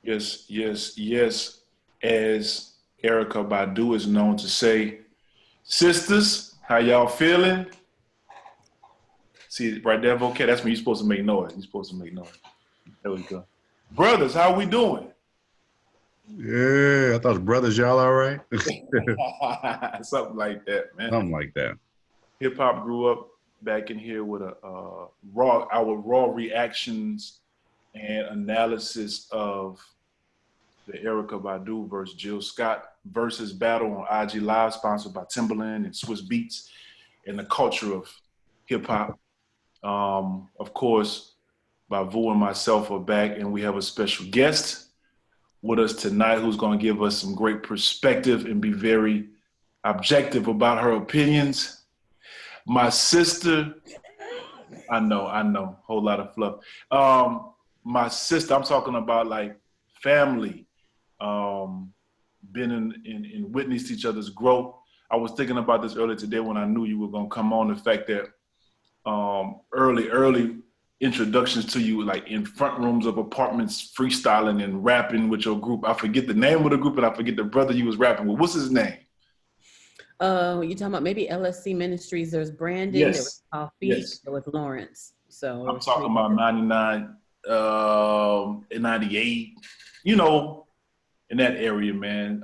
Yes, yes, yes. As Erykah Badu is known to say, sisters, how y'all feeling? See, right there, vocab, that's when you're supposed to make noise. You're supposed to make noise. There we go. Brothers, how we doing? Yeah, I thought brothers, y'all all right? Something like that, man. Something like that. Hip hop grew up back in here with our raw reactions and analysis of the Erykah Badu versus Jill Scott versus battle on IG Live, sponsored by Timberland and Swiss Beats, and the culture of hip hop. Of course, Bavu and myself are back, and we have a special guest with us tonight who's going to give us some great perspective and be very objective about her opinions. My sister, I know, whole lot of fluff. My sister, I'm talking about like family, been in witnessed each other's growth. I was thinking about this earlier today when I knew you were gonna come on, the fact that early introductions to you, like in front rooms of apartments, freestyling and rapping with your group. I forget the name of the group and I forget the brother you was rapping with. What's his name? You're talking about maybe LSC Ministries. There's Brandon, there was Tawfiq, there was Lawrence. So I'm talking about 99 and 98, you know, in that area, man.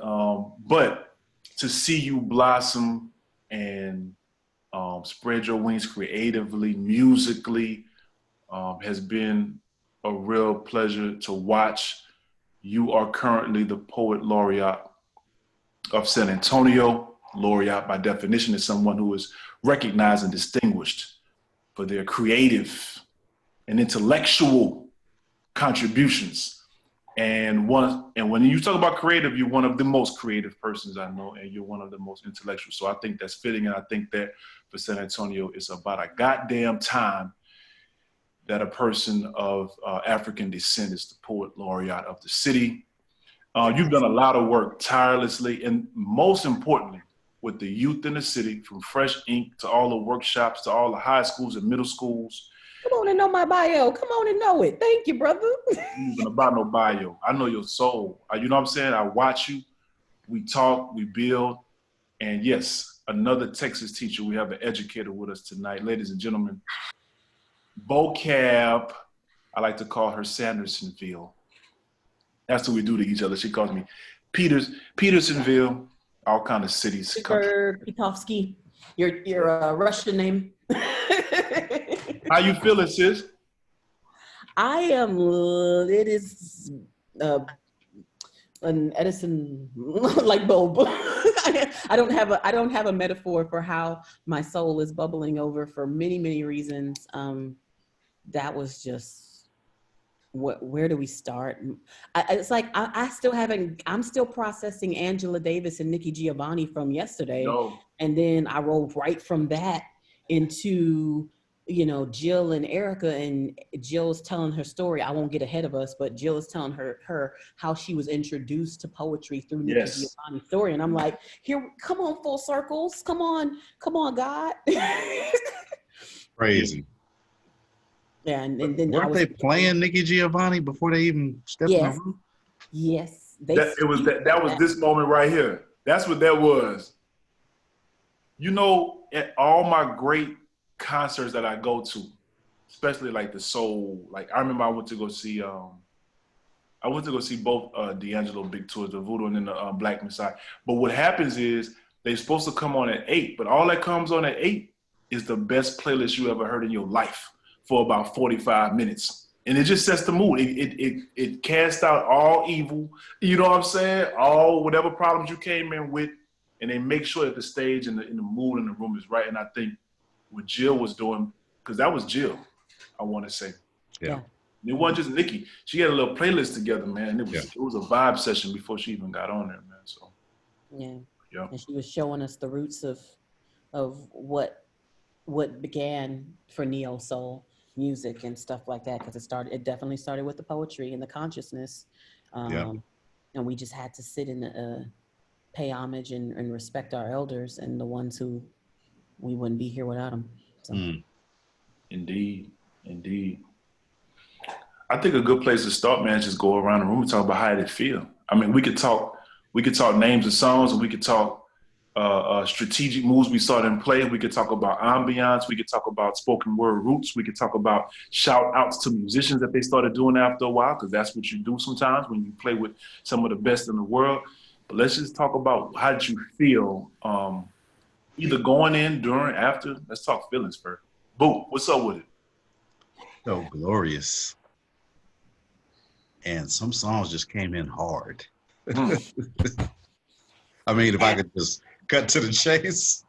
But to see you blossom and spread your wings creatively, musically, has been a real pleasure to watch. You are currently the Poet Laureate of San Antonio. Laureate, by definition, is someone who is recognized and distinguished for their creative and intellectual contributions. And when you talk about creative, you're one of the most creative persons I know, and you're one of the most intellectual. So I think that's fitting, and I think that for San Antonio, it's about a goddamn time that a person of African descent is the Poet Laureate of the city. You've done a lot of work tirelessly, and most importantly, with the youth in the city, from Fresh Ink to all the workshops to all the high schools and middle schools. Come on and know my bio. Come on and know it. Thank you, brother. I'm even about no bio. I know your soul. You know what I'm saying? I watch you. We talk, we build. And yes, another Texas teacher. We have an educator with us tonight. Ladies and gentlemen, Vocab, I like to call her Sandersonville. That's what we do to each other. She calls me Petersonville, all kind of cities. Pitovsky, your Russian name. How you feeling, sis? I am. It is an Edison light bulb. I don't have a metaphor for how my soul is bubbling over for many reasons. That was just. Where do we start? It's like I'm still processing Angela Davis and Nikki Giovanni from yesterday. No. And then I rolled right from that into, Jill and Erykah, and Jill's telling her story. I won't get ahead of us, but Jill is telling her how she was introduced to poetry through Nikki Giovanni's story. And I'm like, here, come on, full circles. Come on, God. Crazy. Yeah, and then weren't they playing Nikki Giovanni before they even stepped in the room? Yes, that was this moment right here. That's what that was. At all my great concerts that I go to, especially like the soul, like I remember I went to go see both D'Angelo big tours, the Voodoo and then the Black Messiah. But what happens is they're supposed to come on at 8, but all that comes on at 8 is the best playlist you ever heard in your life for about 45 minutes. And it just sets the mood. It casts out all evil, you know what I'm saying? All whatever problems you came in with, and they make sure that the stage and the mood in the room is right. And I think what Jill was doing, because that was Jill, I want to say. Yeah. It wasn't just Nikki. She had a little playlist together, man. It was a vibe session before she even got on there, man. So yeah. And she was showing us the roots of what began for neo soul music and stuff like that, because it definitely started with the poetry and the consciousness, and we just had to sit and pay homage and respect our elders and the ones who we wouldn't be here without them. So. Indeed. I think a good place to start, man, is just go around the room and talk about how they feel. I mean, we could talk names of songs, and we could talk strategic moves we saw them play. We could talk about ambiance. We could talk about spoken word roots. We could talk about shout outs to musicians that they started doing after a while, because that's what you do sometimes when you play with some of the best in the world. But let's just talk about how did you feel, either going in, during, after. Let's talk feelings first. Boo, what's up with it? So glorious. And some songs just came in hard. I mean, if I could just cut to the chase,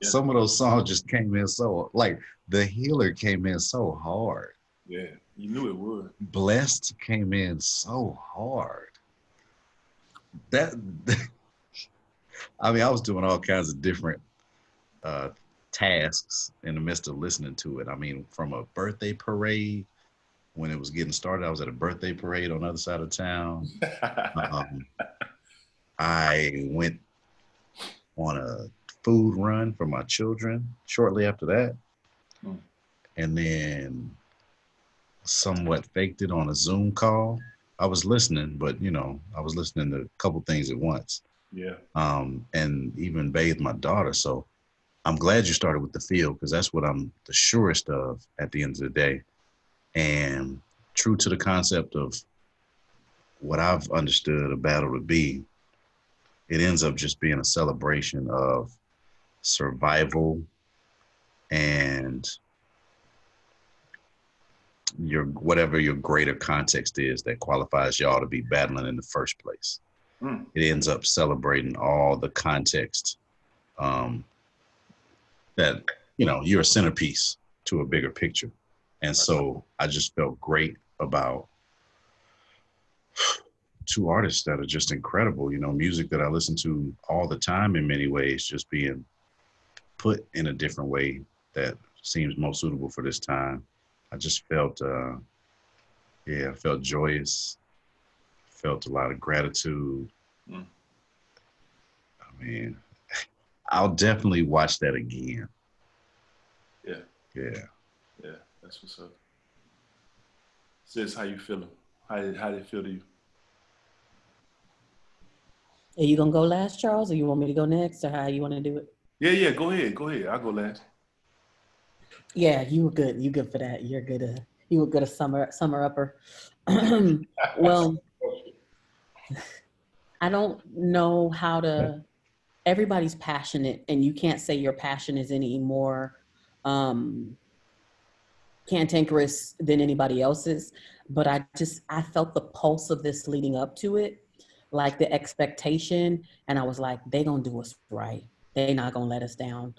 some of those songs just came in so, like, The Healer came in so hard. Yeah, you knew it would. Blessed came in so hard. That, I mean, I was doing all kinds of different tasks in the midst of listening to it. I mean, from a birthday parade, when it was getting started, I was at a birthday parade on the other side of town. I went on a food run for my children shortly after that. And then somewhat faked it on a Zoom call. I was listening, but you know, I was listening to a couple things at once. Yeah. And even bathed my daughter. So I'm glad you started with the feel, because that's what I'm the surest of at the end of the day. And true to the concept of what I've understood a battle to be, it ends up just being a celebration of survival and your whatever your greater context is that qualifies y'all to be battling in the first place. It ends up celebrating all the context that, you know, you're a centerpiece to a bigger picture. And so I just felt great about two artists that are just incredible, you know, music that I listen to all the time in many ways, just being put in a different way that seems most suitable for this time. I just felt, I felt joyous, felt a lot of gratitude. I mean, I'll definitely watch that again. Yeah, that's what's up. Sis, how you feeling? How did it feel to you? Are you gonna go last, Charles, or you want me to go next, or how you want to do it? Yeah, go ahead. I'll go last. Yeah, you were good. You good for that. You're good. You were good a summer upper. Well, I don't know how to. Everybody's passionate, and you can't say your passion is any more cantankerous than anybody else's. But I felt the pulse of this leading up to it, like the expectation, and I was like, they gonna do us right. They not gonna let us down.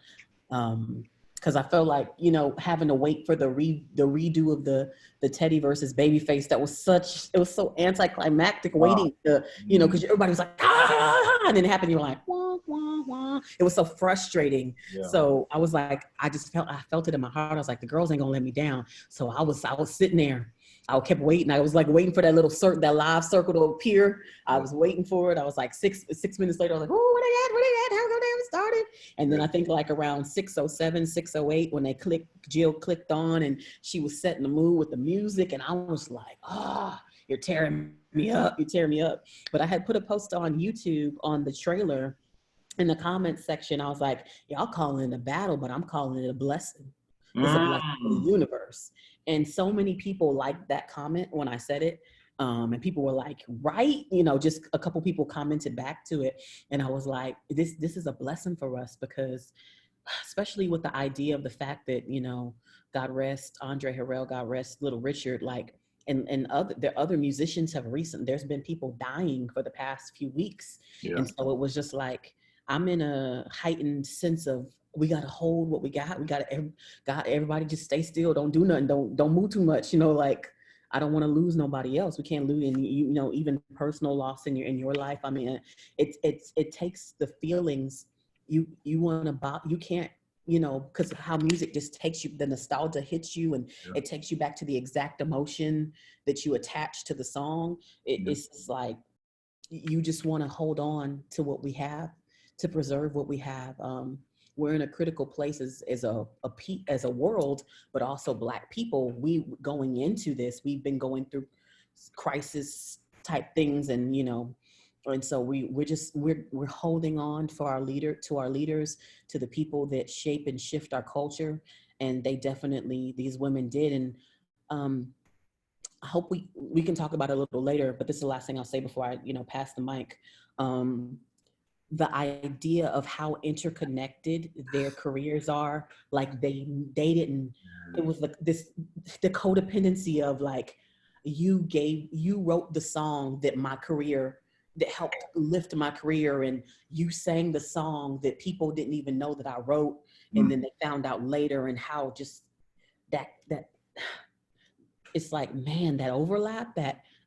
Because I felt like, you know, having to wait for the redo of the Teddy versus Babyface, it was so anticlimactic waiting to, you know, because everybody was like, ah, and then it happened, you're like, wah, wah, wah. It was so frustrating. Yeah. So I was like, I felt it in my heart. I was like, the girls ain't gonna let me down. So I was sitting there. I kept waiting. I was like waiting for that little that live circle to appear. I was waiting for it. I was like 6 minutes later, I was like, oh, where they at? How come they haven't started? And then I think like around 6:07, 6:08, when Jill clicked on and she was setting the mood with the music. And I was like, you're tearing me up. But I had put a post on YouTube on the trailer. In the comments section, I was like, y'all calling it a battle, but I'm calling it a blessing. It's a blessing for the universe. And so many people liked that comment when I said it. And people were like, right? You know, just a couple people commented back to it. And I was like, this is a blessing for us, because especially with the idea of the fact that, you know, God rest Andre Harrell, God rest Little Richard, like, and other musicians there's been people dying for the past few weeks. Yeah. And so it was just like, I'm in a heightened sense of, we got to hold what we got. We got everybody just stay still. Don't do nothing. Don't move too much. You know, like, I don't want to lose nobody else. We can't lose, and you know, even personal loss in your life. I mean, it takes the feelings you can't, you know, because how music just takes you, the nostalgia hits you, and it takes you back to the exact emotion that you attach to the song. It's like, you just want to hold on to what we have, to preserve what we have. we're in a critical place as a world, but also Black people. We going into this, we've been going through crisis type things, and and so we're holding on for our leaders, to the people that shape and shift our culture, and they definitely, these women did. And I hope we can talk about it a little later, but this is the last thing I'll say before I pass the mic. The idea of how interconnected their careers are, like they didn't, it was like the codependency of like, you wrote the song that helped lift my career, and you sang the song that people didn't even know that I wrote, and then they found out later, and how just that it's like, man, that overlap,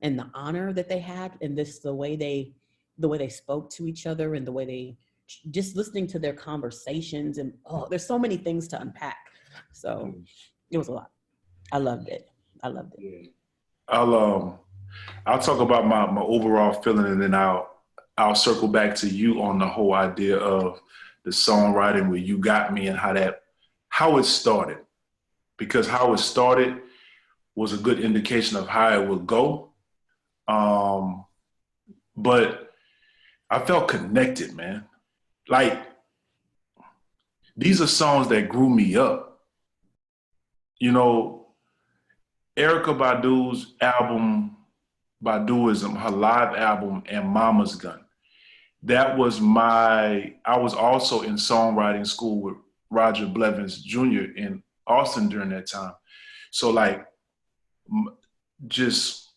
and the honor that they had, and the way they spoke to each other, and the way they just listening to their conversations, and there's so many things to unpack. So it was a lot. I loved it. Yeah. I'll talk about my overall feeling, and then I'll circle back to you on the whole idea of the songwriting where you got me, and how it started, because how it started was a good indication of how it would go. But I felt connected, man. Like, these are songs that grew me up. Erykah Badu's album, Baduism, her live album, and Mama's Gun. I was also in songwriting school with Roger Blevins Jr. in Austin during that time. So like, just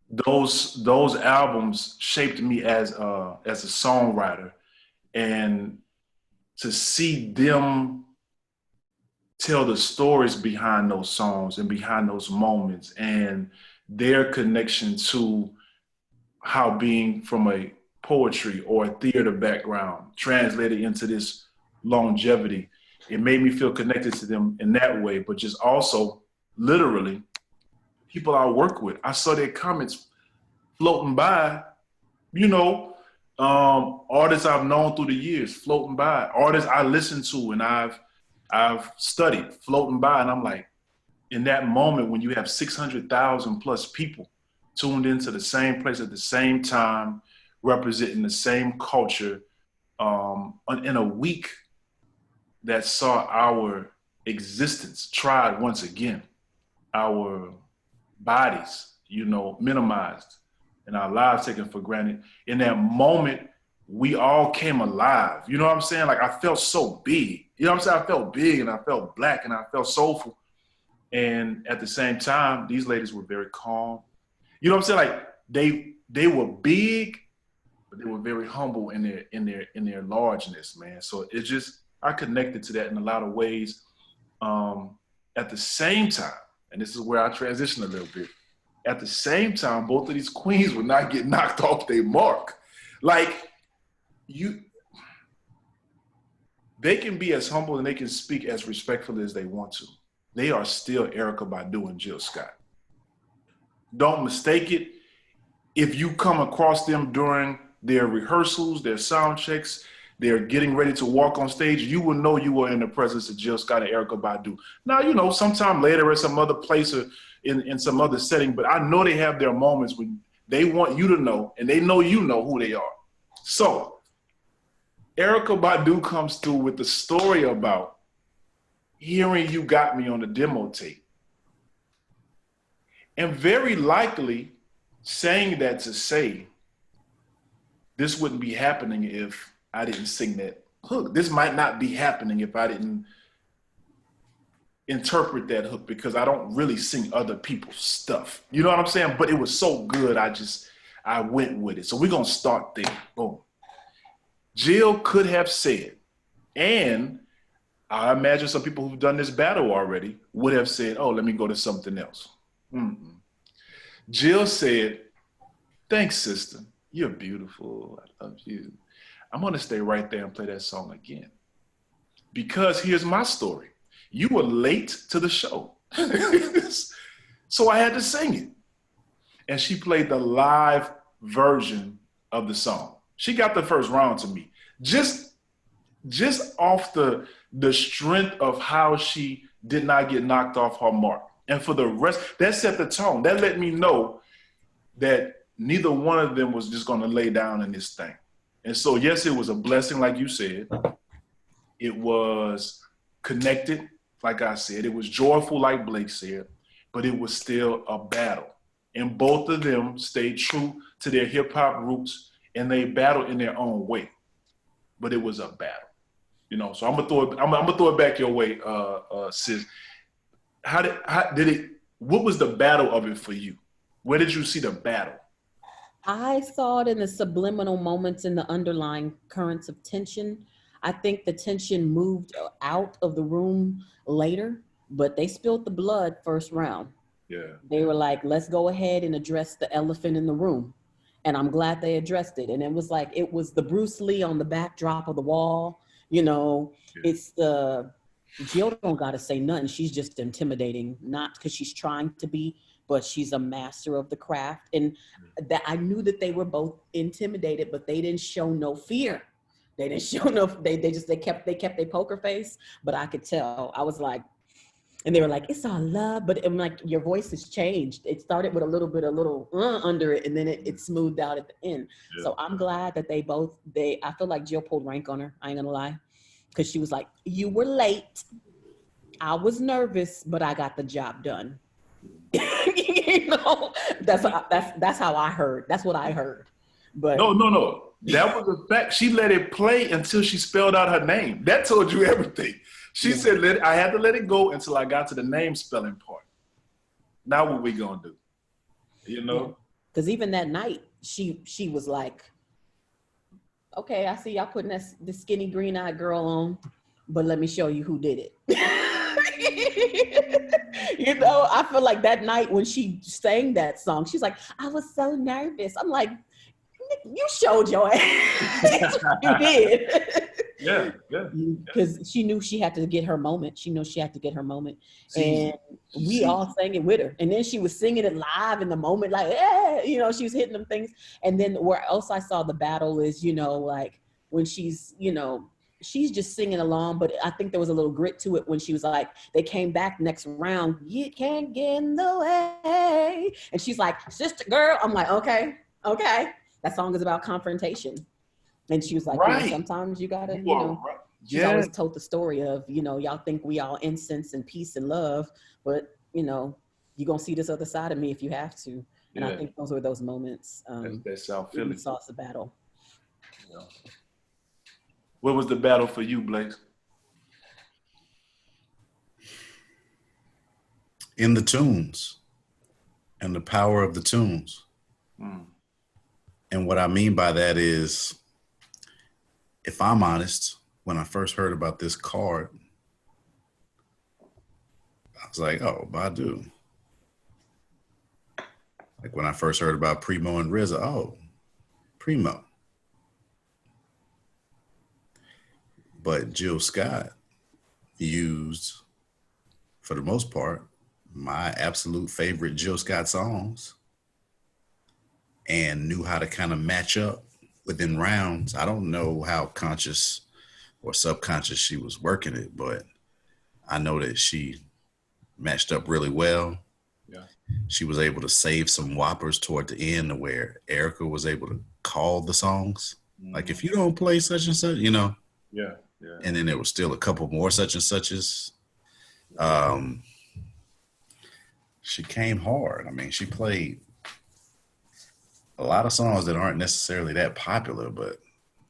those albums shaped me as a songwriter, and to see them tell the stories behind those songs and behind those moments, and their connection to how being from a poetry or a theater background translated into this longevity. It made me feel connected to them in that way, but just also literally people I work with. I saw their comments floating by, artists I've known through the years floating by, artists I listen to and I've studied floating by. And I'm like, in that moment when you have 600,000 plus people tuned into the same place at the same time, representing the same culture, in a week that saw our existence tried once again, our bodies, minimized, and our lives taken for granted. In that moment, we all came alive. You know what I'm saying? Like, I felt so big. You know what I'm saying? I felt big, and I felt Black, and I felt soulful. And at the same time, these ladies were very calm. You know what I'm saying? Like, they were big, but they were very humble in their largeness, man. So it's just, I connected to that in a lot of ways. At the same time, and this is where I transition a little bit, at the same time, both of these queens would not get knocked off their mark. Like, they can be as humble and they can speak as respectfully as they want to. They are still Erykah Badu and Jill Scott. Don't mistake it. If you come across them during their rehearsals, their sound checks, they're getting ready to walk on stage, you will know you are in the presence of Jill Scott and Erykah Badu. Now, sometime later at some other place or in some other setting, but I know they have their moments when they want you to know, and they know you know who they are. So Erykah Badu comes through with the story about hearing You Got Me on the demo tape, and very likely saying that to say, this wouldn't be happening if I didn't sing that hook. This might not be happening if I didn't interpret that hook, because I don't really sing other people's stuff. You know what I'm saying? But it was so good, I went with it. So we're going to start there. Boom. Jill could have said, and I imagine some people who've done this battle already would have said, oh, let me go to something else. Jill said, thanks, sister. You're beautiful. I love you. I'm going to stay right there and play that song again. Because here's my story. You were late to the show. So I had to sing it. And she played the live version of the song. She got the first round to me. Just just off the strength of how she did not get knocked off her mark. And for the rest, that set the tone. That let me know that neither one of them was just going to lay down in this thing. And so, yes, it was a blessing, like you said. It was connected, like I said. It was joyful, like Blake said. But it was still a battle. And both of them stayed true to their hip-hop roots, and they battled in their own way. But it was a battle. You know, so I'm gonna throw it back your way, sis. What was the battle of it for you? Where did you see the battle? I saw it in the subliminal moments in the underlying currents of tension. I think the tension moved out of the room later, but they spilled the blood first round. Yeah. They were like, let's go ahead and address the elephant in the room. And I'm glad they addressed it. And it was like, it was the Bruce Lee on the backdrop of the wall. You know, It's the, Jill don't got to say nothing. She's just intimidating, not because she's trying to be, but she's a master of the craft. And that I knew that they were both intimidated, but they didn't show no fear. They didn't show no, they kept their poker face, but I could tell. I was like, and they were like, it's all love, but I'm like, your voice has changed. It started with a little under it, and then it smoothed out at the end. Yeah. So I'm glad that I feel like Jill pulled rank on her, I ain't gonna lie. Because she was like, you were late. I was nervous, but I got the job done. You know, that's how I heard. That's what I heard. But no. That was a fact. She let it play until she spelled out her name. That told you everything. She said, I had to let it go until I got to the name spelling part. Now what we gonna do? You know? Because even that night, she was like, okay, I see y'all putting the skinny green-eyed girl on, but let me show you who did it. You know, I feel like that night when she sang that song, she's like, I was so nervous. I'm like, you showed your ass. You did. Yeah. Because she knew she had to get her moment. And we all sang it with her. And then she was singing it live in the moment, like, you know, she was hitting them things. And then where else I saw the battle is, you know, like when she's, you know, she's just singing along, but I think there was a little grit to it when she was like, they came back next round, you can't get in the way. And she's like, sister girl. I'm like, okay. That song is about confrontation. And she was like, you know, sometimes you gotta, you know, she's always told the story of, you know, y'all think we all incense and peace and love, but, you know, you're gonna see this other side of me if you have to. And I think those were those moments. That's South Philly. Saw the battle. Yeah. What was the battle for you, Blake? In the tunes and the power of the tunes. And what I mean by that is, if I'm honest, when I first heard about this card, I was like, oh, Badu. Like when I first heard about Primo and RZA, oh, Primo. But Jill Scott used, for the most part, my absolute favorite Jill Scott songs and knew how to kind of match up within rounds. I don't know how conscious or subconscious she was working it, but I know that she matched up really well. Yeah. She was able to save some whoppers toward the end where Erykah was able to call the songs. Like, if you don't play such and such, you know. Yeah. And then there was still a couple more such and suches. She came hard. I mean, she played a lot of songs that aren't necessarily that popular, but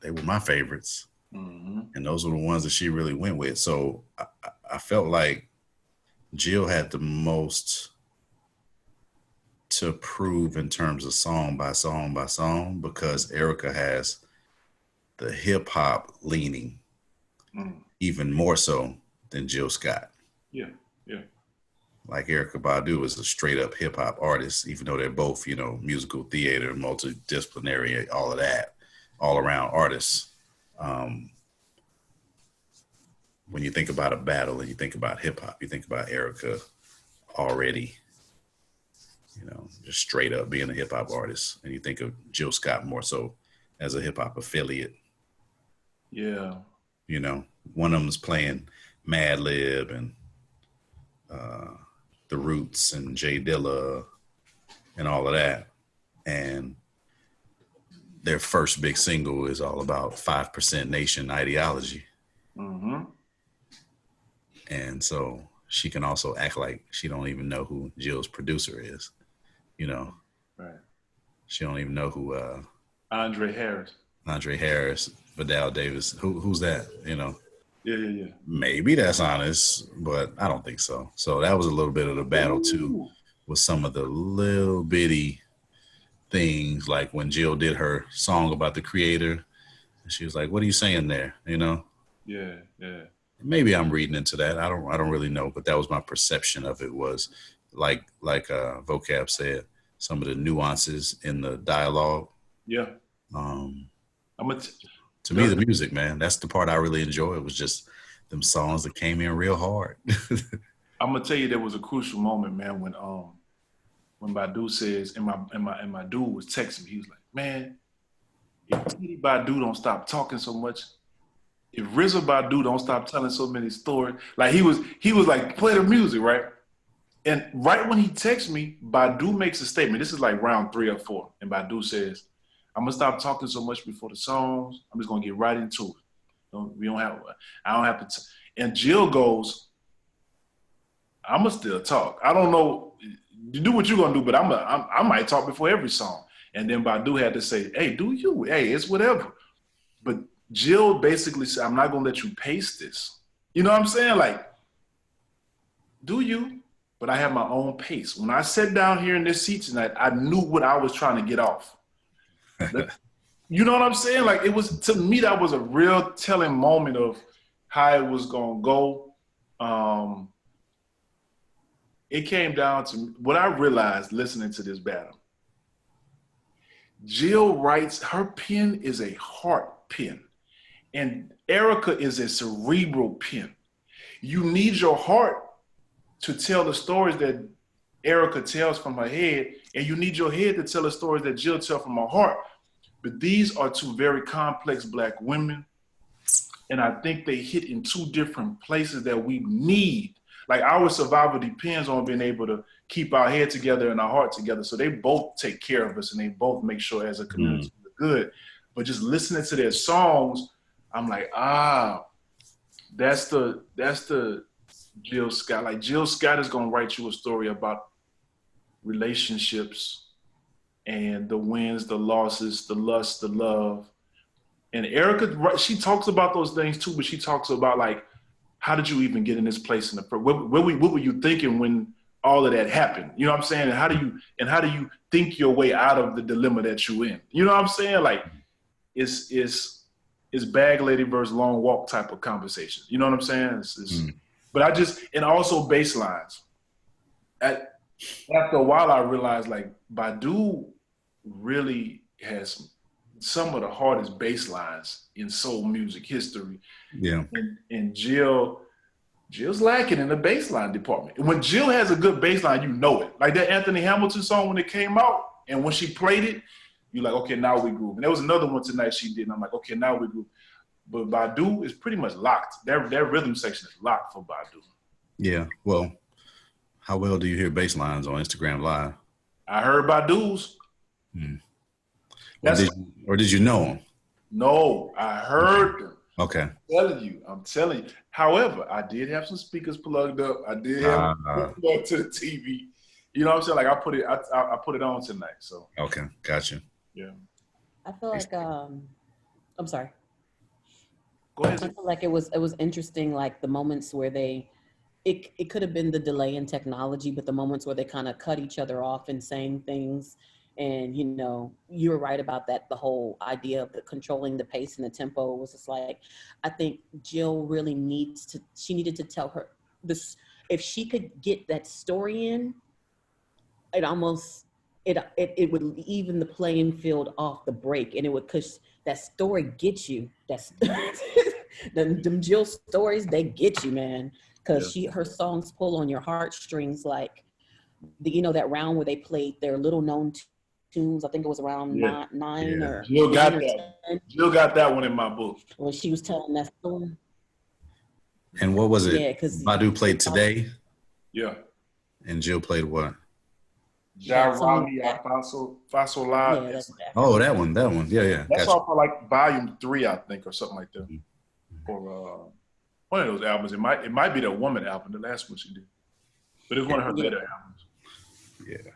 they were my favorites. And those were the ones that she really went with. So I felt like Jill had the most to prove in terms of song by song by song, because Erykah has the hip hop leaning even more so than Jill Scott. Yeah. Like Erykah Badu is a straight up hip hop artist, even though they're both, you know, musical theater, multidisciplinary, all of that, all around artists. When you think about a battle and you think about hip hop, you think about Erykah already, you know, just straight up being a hip hop artist. And you think of Jill Scott more so as a hip hop affiliate. Yeah. You know, one of them is playing Mad Lib and The Roots and Jay Dilla and all of that. And their first big single is all about 5% Nation ideology. Mm-hmm. And so she can also act like she don't even know who Jill's producer is. You know, right? She don't even know who Andre Harris, Vidal Davis. Who's that? You know. Yeah. Maybe that's honest, but I don't think so. So that was a little bit of the battle too, with some of the little bitty things, like when Jill did her song about the creator, she was like, "What are you saying there?" You know. Yeah. Maybe I'm reading into that. I don't really know, but that was my perception of it. Was like Vocab said, some of the nuances in the dialogue. Yeah. To me, the music, man, that's the part I really enjoy. It was just them songs that came in real hard. I'm gonna tell you, there was a crucial moment, man, when Badu says, and my dude was texting me. He was like, "Man, if Titty Badu don't stop talking so much, if RZA Badu don't stop telling so many stories," like he was like, "Play the music," right? And right when he texts me, Badu makes a statement. This is like round 3 or 4, and Badu says, "I'm gonna stop talking so much before the songs. I'm just gonna get right into it. I don't have to." And Jill goes, "I'ma still talk. I don't know. You do what you're gonna do, but I might talk before every song." And then Badu had to say, "Hey, do you? Hey, it's whatever." But Jill basically said, "I'm not gonna let you pace this." You know what I'm saying? Like, do you? But I have my own pace. When I sat down here in this seat tonight, I knew what I was trying to get off. You know what I'm saying? Like, it was, to me, that was a real telling moment of how it was gonna go. It came down to what I realized listening to this battle. Jill writes, her pen is a heart pen, and Erykah is a cerebral pen. You need your heart to tell the stories that Erykah tells from her head, and you need your head to tell the stories that Jill tells from her heart. But these are two very complex Black women, and I think they hit in 2 different places that we need. Like, our survival depends on being able to keep our head together and our heart together. So they both take care of us, and they both make sure as a community we're good. But just listening to their songs, I'm like, that's the Jill Scott. Like, Jill Scott is gonna write you a story about relationships and the wins, the losses, the lust, the love. And Erykah, she talks about those things too, but she talks about, like, how did you even get in this place in the first? What were you thinking when all of that happened? You know what I'm saying? And how do you think your way out of the dilemma that you in? You know what I'm saying? Like, it's bag lady versus long walk type of conversation. You know what I'm saying? But and also bass lines. After a while, I realized, like, Badu really has some of the hardest bass lines in soul music history. Yeah. And Jill's lacking in the bass line department. When Jill has a good bass line, you know it. Like that Anthony Hamilton song when it came out, and when she played it, you're like, okay, now we groove. And there was another one tonight she did, and I'm like, okay, now we groove. But Badu is pretty much locked. That rhythm section is locked for Badu. Yeah. Well, how well do you hear bass lines on Instagram Live? I heard Badu's. Or did you know them? No, I heard them. Okay. I'm telling you. However, I did have some speakers plugged up. I did have plugged up to the TV. You know what I'm saying? Like, I put it on tonight. So. Okay, gotcha. Yeah. I feel like I'm sorry. Go ahead. I feel like it was interesting, like the moments where it could have been the delay in technology, but the moments where they kind of cut each other off and saying things. And, you know, you were right about that. The whole idea of controlling the pace and the tempo was just like, I think Jill really needed to tell her this. If she could get that story in, it would even the playing field off the break, and it would, cause that story gets you. That's them Jill stories, they get you, man. Cause her songs pull on your heartstrings, like that round where they played their little known tunes. I think it was around nine or Jill got 10 or that. 10. Jill got that one in my book. When she was telling that story. And what was it? Yeah, because Badu played Today. Yeah. And Jill played what? Jarami Faso La. Yeah, oh, that one. Yeah. That's off of like volume 3, I think, or something like that. Or one of those albums. It might be the Woman album, the last one she did. But it's one of her later albums. Yeah.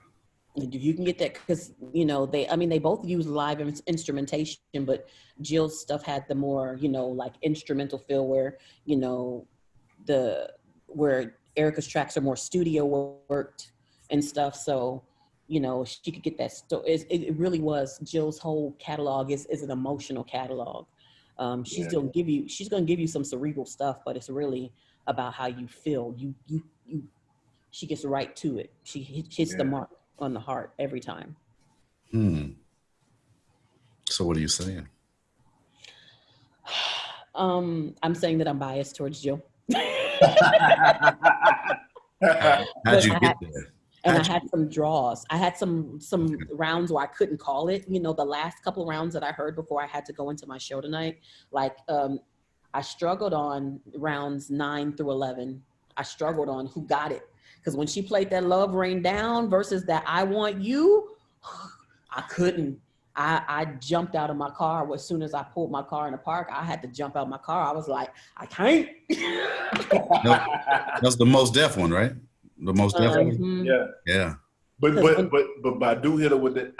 You can get that because, you know, they both use live instrumentation, but Jill's stuff had the more, you know, like instrumental feel where, you know, where Erykah's tracks are more studio worked and stuff. So, you know, she could get that. It really was. Jill's whole catalog is an emotional catalog. She's gonna give you some cerebral stuff, but it's really about how you feel. She gets right to it. She hits the mark on the heart every time. So what are you saying? I'm saying that I'm biased towards Jill. How'd you get there? And I had some draws. I had some rounds where I couldn't call it. You know, the last couple of rounds that I heard before I had to go into my show tonight, like I struggled on rounds 9 through 11. I struggled on who got it. Because when she played that Love Rain Down versus that I Want You, I couldn't. I jumped out of my car. As soon as I pulled my car in the park, I had to jump out of my car. I was like, I can't. That's the Most Def one, right? The Most Def one? Yeah. But Badu hit her with the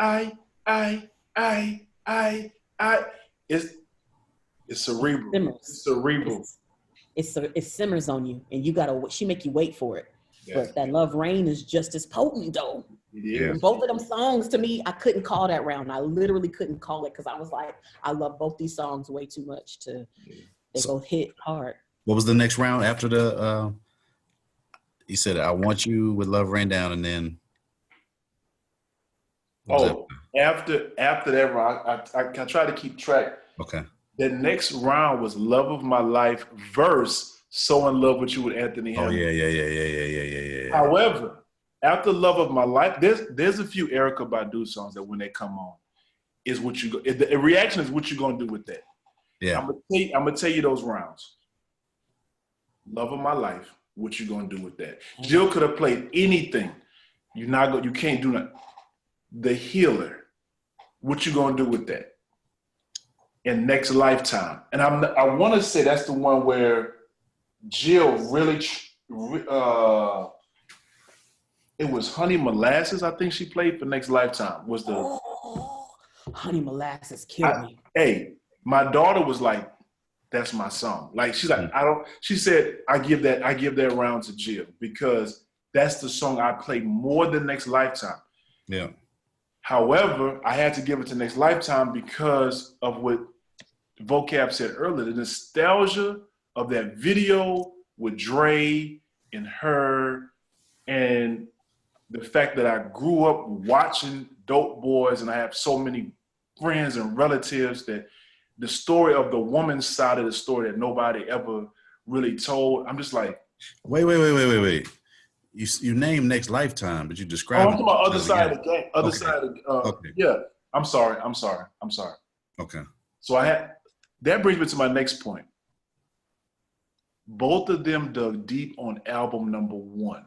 it's cerebral. It's cerebral. It simmers on you, and she make you wait for it. Yeah. But that Love Rain is just as potent, though. It is. Both of them songs, to me, I couldn't call that round. I literally couldn't call it because I was like, I love both these songs way too much they both hit hard. What was the next round after the? You said I Want You with Love Rain Down, and then. After that round, I try to keep track. Okay. The next round was Love of My Life verse So in Love with You with Anthony Hamilton. Oh yeah. However, after Love of My Life, there's a few Erykah Badu songs that when they come on, is what you go. The reaction is what you're gonna do with that. Yeah. I'm gonna tell you those rounds. Love of My Life, what you gonna do with that? Jill could have played anything. You can't do nothing. The Healer, what you gonna do with that? And Next Lifetime, and I want to say that's the one where Jill really. It was Honey Molasses, I think she played for Next Lifetime. Honey Molasses killed me. Hey, my daughter was like, "That's my song." Like she's like, She said, "I give that round to Jill because that's the song I played more than Next Lifetime." Yeah. However, I had to give it to Next Lifetime because of what Vocab said earlier, the nostalgia of that video with Dre and her, and the fact that I grew up watching Dope Boys and I have so many friends and relatives that the story of the woman's side of the story that nobody ever really told. I'm just like, wait. You named Next Lifetime, but you described. I'm talking about other side of the game. Other side of okay. Yeah. I'm sorry. Okay. So that brings me to my next point. Both of them dug deep on album number 1.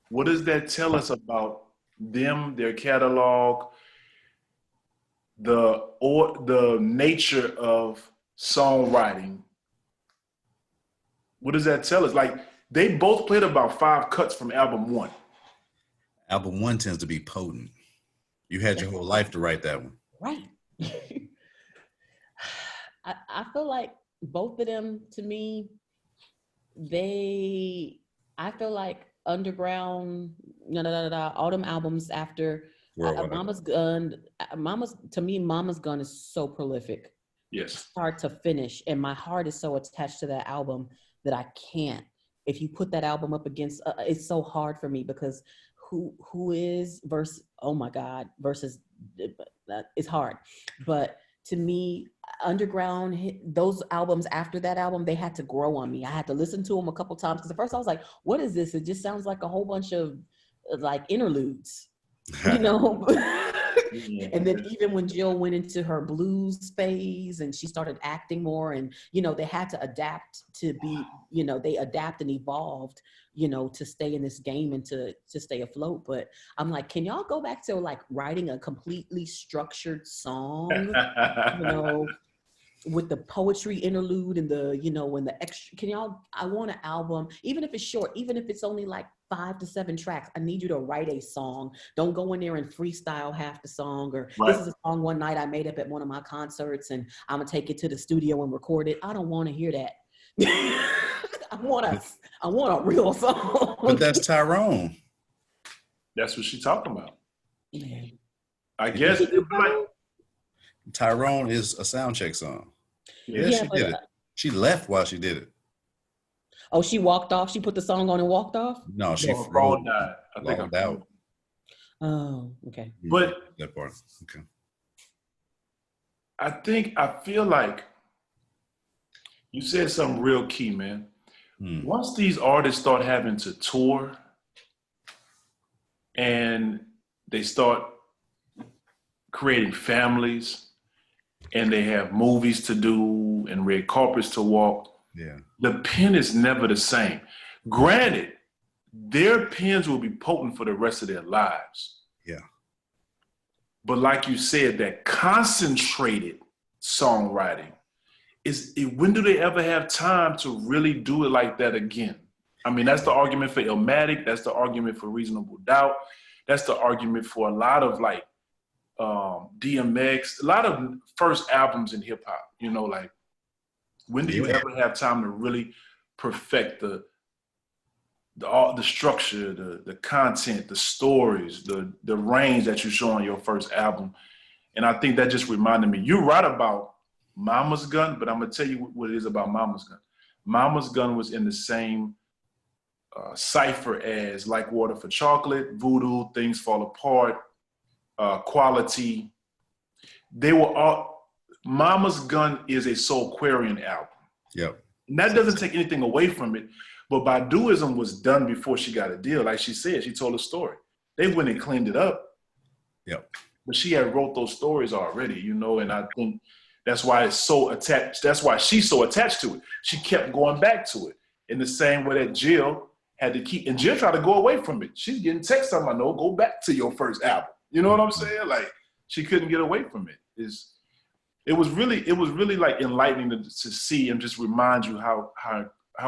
What does that tell us about them, their catalog, the nature of songwriting? What does that tell us? Like, they both played about 5 cuts from album 1. Album 1 tends to be potent. You had your whole life to write that one. Right. I feel like both of them, to me, I feel like Underground, all them albums after Mama's Gun. To me, Mama's Gun is so prolific. Yes. Start to finish. And my heart is so attached to that album that I can't. If you put that album up against, it's so hard for me because who is versus, oh my God, versus, it's hard. But to me, Underground, those albums after that album, they had to grow on me. I had to listen to them a couple times because at first I was like, what is this? It just sounds like a whole bunch of like interludes, you know? And then even when Jill went into her blues phase and she started acting more, and, you know, they had to adapt to be, you know, they adapt and evolved, you know, to stay in this game and to stay afloat. But I'm like, can y'all go back to like writing a completely structured song, you know, with the poetry interlude and the, you know, and the extra, I want an album, even if it's short, even if it's only like 5 to 7 tracks, I need you to write a song. Don't go in there and freestyle half the song, or Right. This is a song one night I made up at one of my concerts and I'm gonna take it to the studio and record it. I don't want to hear that. I want a real song. But that's Tyrone. That's what she's talking about. Yeah. I guess Tyrone is a sound check song. Yeah, she did it. She left while she did it. Oh, she walked off? She put the song on and walked off? No, she phone died. I think logged out. Oh, okay. But that part. Okay. I feel like you said something real key, man. Once these artists start having to tour and they start creating families and they have movies to do and red carpets to walk, the pen is never the same. Granted, their pens will be potent for the rest of their lives. Yeah. But like you said, that concentrated songwriting, when do they ever have time to really do it like that again? I mean, that's the argument for Illmatic. That's the argument for Reasonable Doubt. That's the argument for a lot of like DMX, a lot of first albums in hip hop, you know, like when do you ever have time to really perfect the structure, the content, the stories, the range that you show on your first album? And I think that just reminded me, you're right about Mama's Gun, but I'm gonna tell you what it is about Mama's Gun. Mama's Gun was in the same cipher as Like Water for Chocolate, Voodoo, Things Fall Apart, Quality. They were all, Mama's Gun is a Soulquarian album. Yep. And that doesn't take anything away from it, but Baduism was done before she got a deal. Like she said, she told a story. They went and cleaned it up. Yep. But she had wrote those stories already, you know, and I think that's why it's so attached. That's why she's so attached to it. She kept going back to it in the same way that Jill had to keep, and Jill tried to go away from it. She's getting texts on my note, go back to your first album. You know what I'm saying? Like she couldn't get away from it. It was really like enlightening to see and just remind you how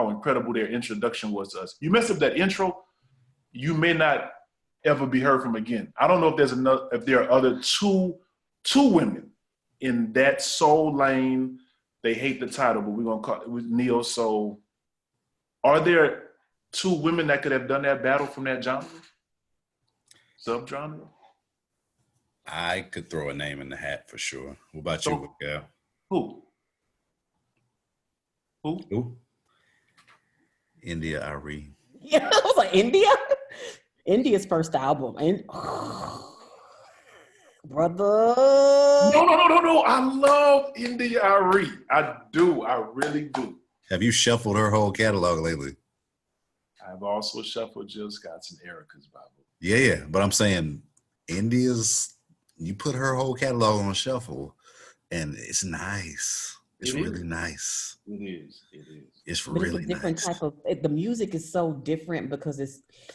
incredible their introduction was to us. You mess up that intro, you may not ever be heard from again. I don't know if there are other two women in that soul lane. They hate the title, but we're gonna call it neo soul. Are there 2 women that could have done that battle from that genre, subgenre? I could throw a name in the hat for sure. What about you, Vocab? Who? India Ari. Yeah, I was like, India? India's first album. And brother. No. I love India Ari. I do. I really do. Have you shuffled her whole catalog lately? I've also shuffled Jill Scott's and Erykah's Bavu. Yeah. But I'm saying India's, you put her whole catalog on shuffle and it's nice. It's really nice. It is. It's but really it's a different nice. type of, the music is so different because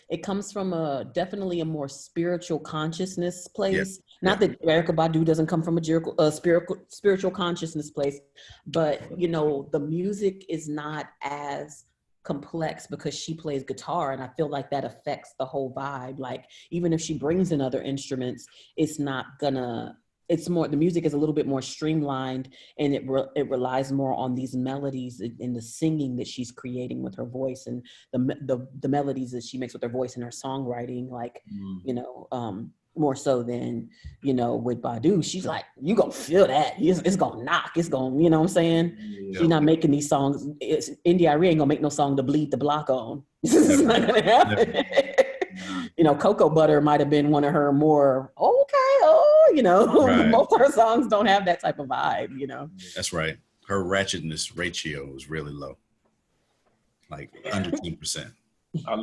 it comes from definitely a more spiritual consciousness place. Not that Erykah Badu doesn't come from a spiritual consciousness place, but you know, the music is not as complex because she plays guitar, and I feel like that affects the whole vibe. Like even if she brings in other instruments, it's not gonna, it's more, the music is a little bit more streamlined, and it relies more on these melodies and the singing that she's creating with her voice, and the melodies that she makes with her voice and her songwriting, like you know, more so than, you know, with Badu. She's like, you gonna feel that, it's gonna knock, it's gonna, you know what I'm saying? She's not making these songs. India Ari ain't gonna make no song to bleed the block on. It's not gonna happen. You know, Cocoa Butter might have been one of her more, you know, right. Most of her songs don't have that type of vibe, you know. That's right. Her ratchetness ratio was really low, like under 10%. I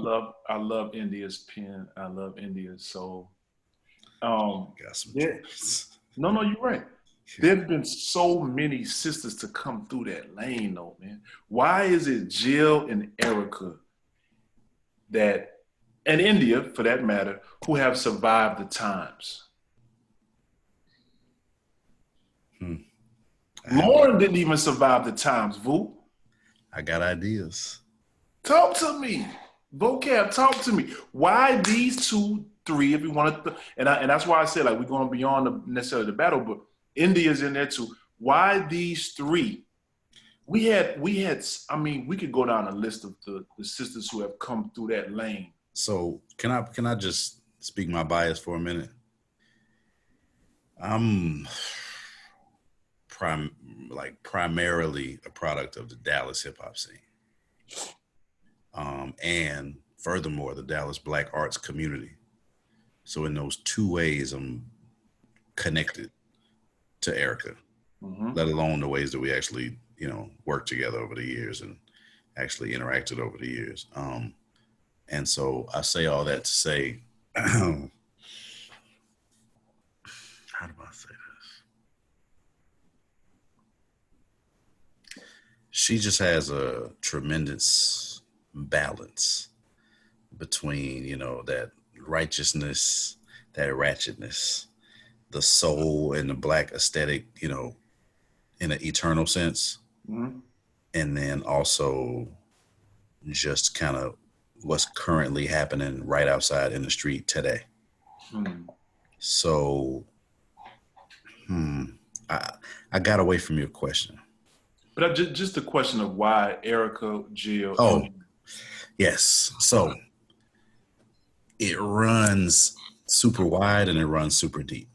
love India's pen. I love India's soul. Got some Yeah. choice. No, you're right. There's been so many sisters to come through that lane, though, man. Why is it Jill and Erykah that, and India, for that matter, who have survived the times? Lauren didn't even survive the times, Vu. I got ideas. Talk to me. Vocab, talk to me. Why these 2, 3, if you want to, and that's why I said, like, we're going beyond necessarily the battle, but India's in there too. Why these 3? We had, I mean, we could go down a list of the sisters who have come through that lane. So can I just speak my bias for a minute? I'm primarily a product of the Dallas hip hop scene. And furthermore, the Dallas Black arts community. So in those 2 ways, I'm connected to Erykah, let alone the ways that we actually, worked together over the years and actually interacted over the years. And so I say all that to say, how do I say this? She just has a tremendous balance between, that righteousness, that ratchetness, the soul and the Black aesthetic, in an eternal sense. And then also just kind of what's currently happening right outside in the street today. So I got away from your question. But just the question of why Erykah, Jill. Oh, yes. So it runs super wide and it runs super deep.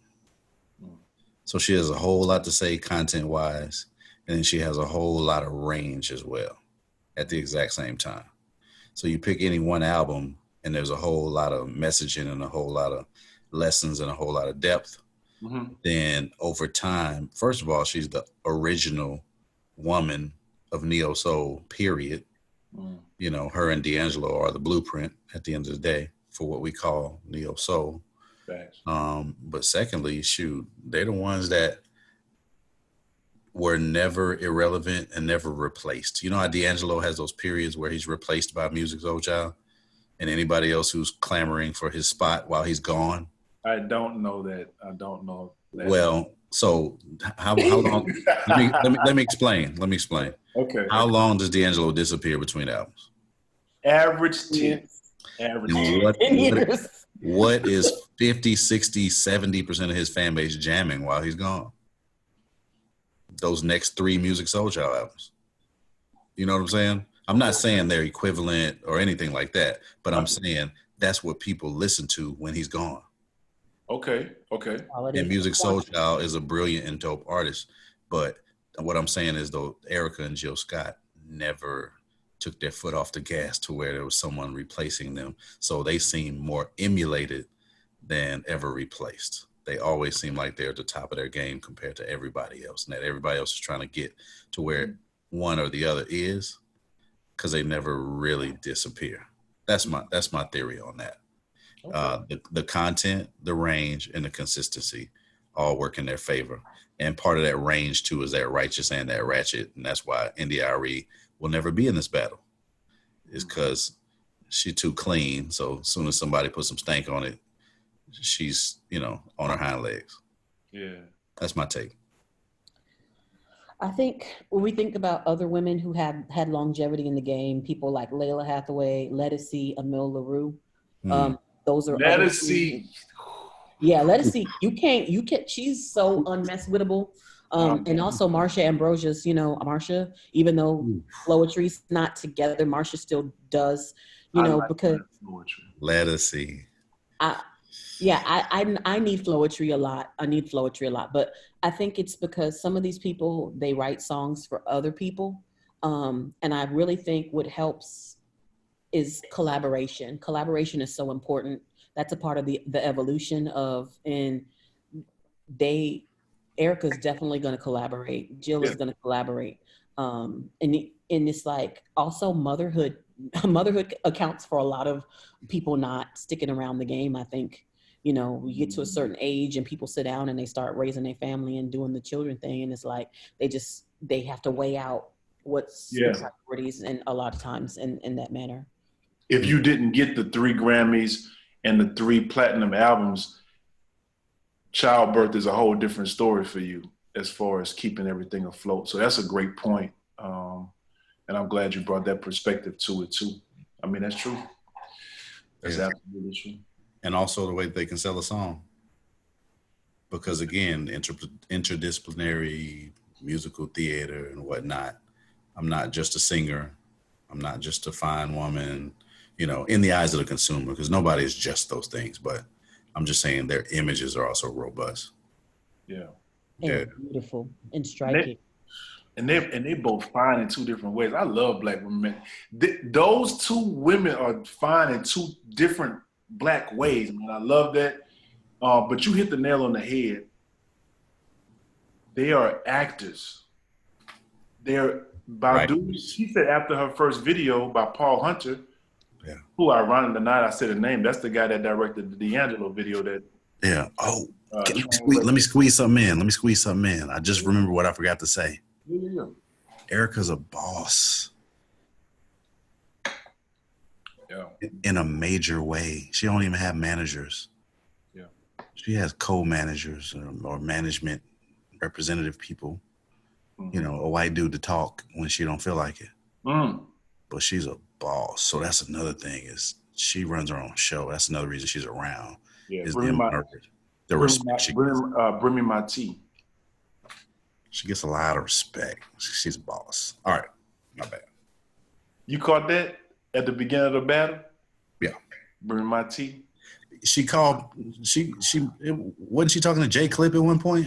So she has a whole lot to say content-wise, and then she has a whole lot of range as well at the exact same time. So you pick any one album, and there's a whole lot of messaging and a whole lot of lessons and a whole lot of depth. Then over time, first of all, she's the original woman of neo soul, period. Her and D'Angelo are the blueprint at the end of the day for what we call neo soul. But secondly, they're the ones that were never irrelevant and never replaced. You know how D'Angelo has those periods where he's replaced by Music's old child and anybody else who's clamoring for his spot while he's gone? I don't know that. Well, so how long? let me explain. Okay. How long does D'Angelo disappear between albums? Average 10. Average 10 years. What is 50, 60, 70% of his fan base jamming while he's gone? Those next 3 Music Soul Child albums. You know what I'm saying? I'm not saying they're equivalent or anything like that, but I'm saying that's what people listen to when he's gone. Okay. And Music Soul Child is a brilliant and dope artist. But what I'm saying is, though, Erykah and Jill Scott never took their foot off the gas to where there was someone replacing them. So they seem more emulated than ever replaced. They always seem like they're at the top of their game compared to everybody else. And that everybody else is trying to get to where one or the other is, because they never really disappear. That's my theory on that. Okay. The content, the range, and the consistency all work in their favor. And part of that range, too, is that righteous and that ratchet. And that's why India.Arie will never be in this battle, is because she's too clean. So as soon as somebody puts some stank on it, she's, on her hind legs. Yeah. That's my take. I think when we think about other women who have had longevity in the game, people like Layla Hathaway, Lettucey, Emile LaRue, those are Lettucey. Yeah, Lettucey. You can't. She's so unmesswittable. And also Marsha Ambrosia's, Marsha, even though Floetry's not together, Marsha still does, because Lettucey. I need Floetry a lot. But I think it's because some of these people, they write songs for other people. And I really think what helps is collaboration. Collaboration is so important. That's a part of the evolution of, and Erykah's definitely going to collaborate. Jill is going to collaborate. And it's like also motherhood accounts for a lot of people not sticking around the game, I think. you know, we get to a certain age and people sit down and they start raising their family and doing the children thing. And it's like, they have to weigh out what's the priorities, and a lot of times in that manner. If you didn't get the 3 Grammys and the 3 platinum albums, childbirth is a whole different story for you as far as keeping everything afloat. So that's a great point. And I'm glad you brought that perspective to it too. I mean, that's true. That's absolutely true. And also the way that they can sell a song. Because again, interdisciplinary musical theater and whatnot. I'm not just a singer. I'm not just a fine woman, you know, in the eyes of the consumer, because nobody is just those things. But I'm just saying their images are also robust. Yeah. And beautiful and striking. And they both fine in 2 different ways. I love Black women. Those 2 women are fine in 2 different Black ways. I mean, I love that. But you hit the nail on the head. They are actors. They're Badu. Right. She said after her first video by Paul Hunter, who ironically tonight I said the name. That's the guy that directed the D'Angelo video. That let me squeeze something in. I just remember what I forgot to say. Yeah. Erykah's a boss. Yeah. In a major way. She don't even have managers. Yeah. She has co-managers or management representative people. Mm-hmm. You know, a white dude to talk when she don't feel like it. Mm. But she's a boss. So that's another thing, is she runs her own show. That's another reason she's around. Yeah. Is bring me my tea. She gets a lot of respect. She's a boss. All right. My bad. You caught that at the beginning of the battle? Yeah. Bring my tea. Wasn't she talking to Jay Clip at one point?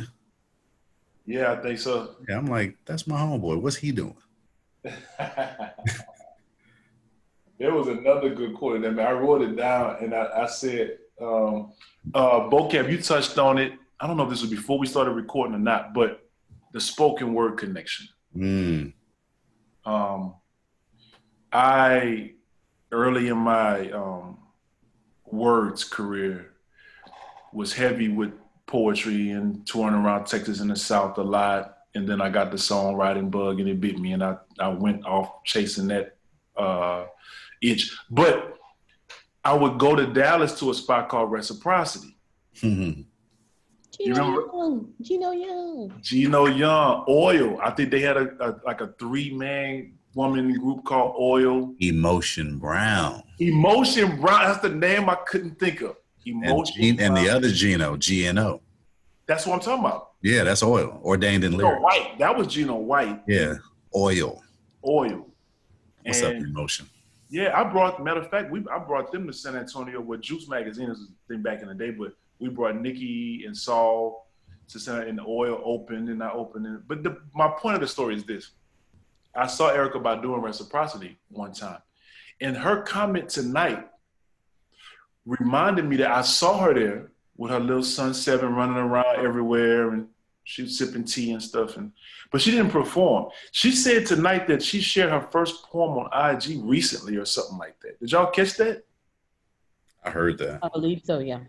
Yeah, I think so. Yeah, I'm like, that's my homeboy. What's he doing? There was another good quote in there, man. I wrote it down and I said, Vocab, you touched on it. I don't know if this was before we started recording or not, but the spoken word connection. I, early in my words career, was heavy with poetry and touring around Texas and the South a lot. And then I got the songwriting bug and it bit me, and I went off chasing that itch. But I would go to Dallas to a spot called Reciprocity. Gino Young, Oil. I think they had a 3-man woman group called Oil. Emotion Brown. That's the name I couldn't think of. And the other Gino, GNO. That's what I'm talking about. Yeah, that's Oil. Ordained in Lyrics. White. That was Gino White. Yeah, Oil. What's up, Emotion? Yeah, I brought them to San Antonio with Juice Magazine. This was a thing back in the day, but we brought Nikki and Saul to San Antonio, and Oil opened and I opened it. But my point of the story is this. I saw Erykah Badu in Reciprocity one time, and her comment tonight reminded me that I saw her there with her little son 7 running around everywhere, and she was sipping tea and stuff. But she didn't perform. She said tonight that she shared her first poem on IG recently or something like that. Did y'all catch that? I heard that. I believe so, yeah.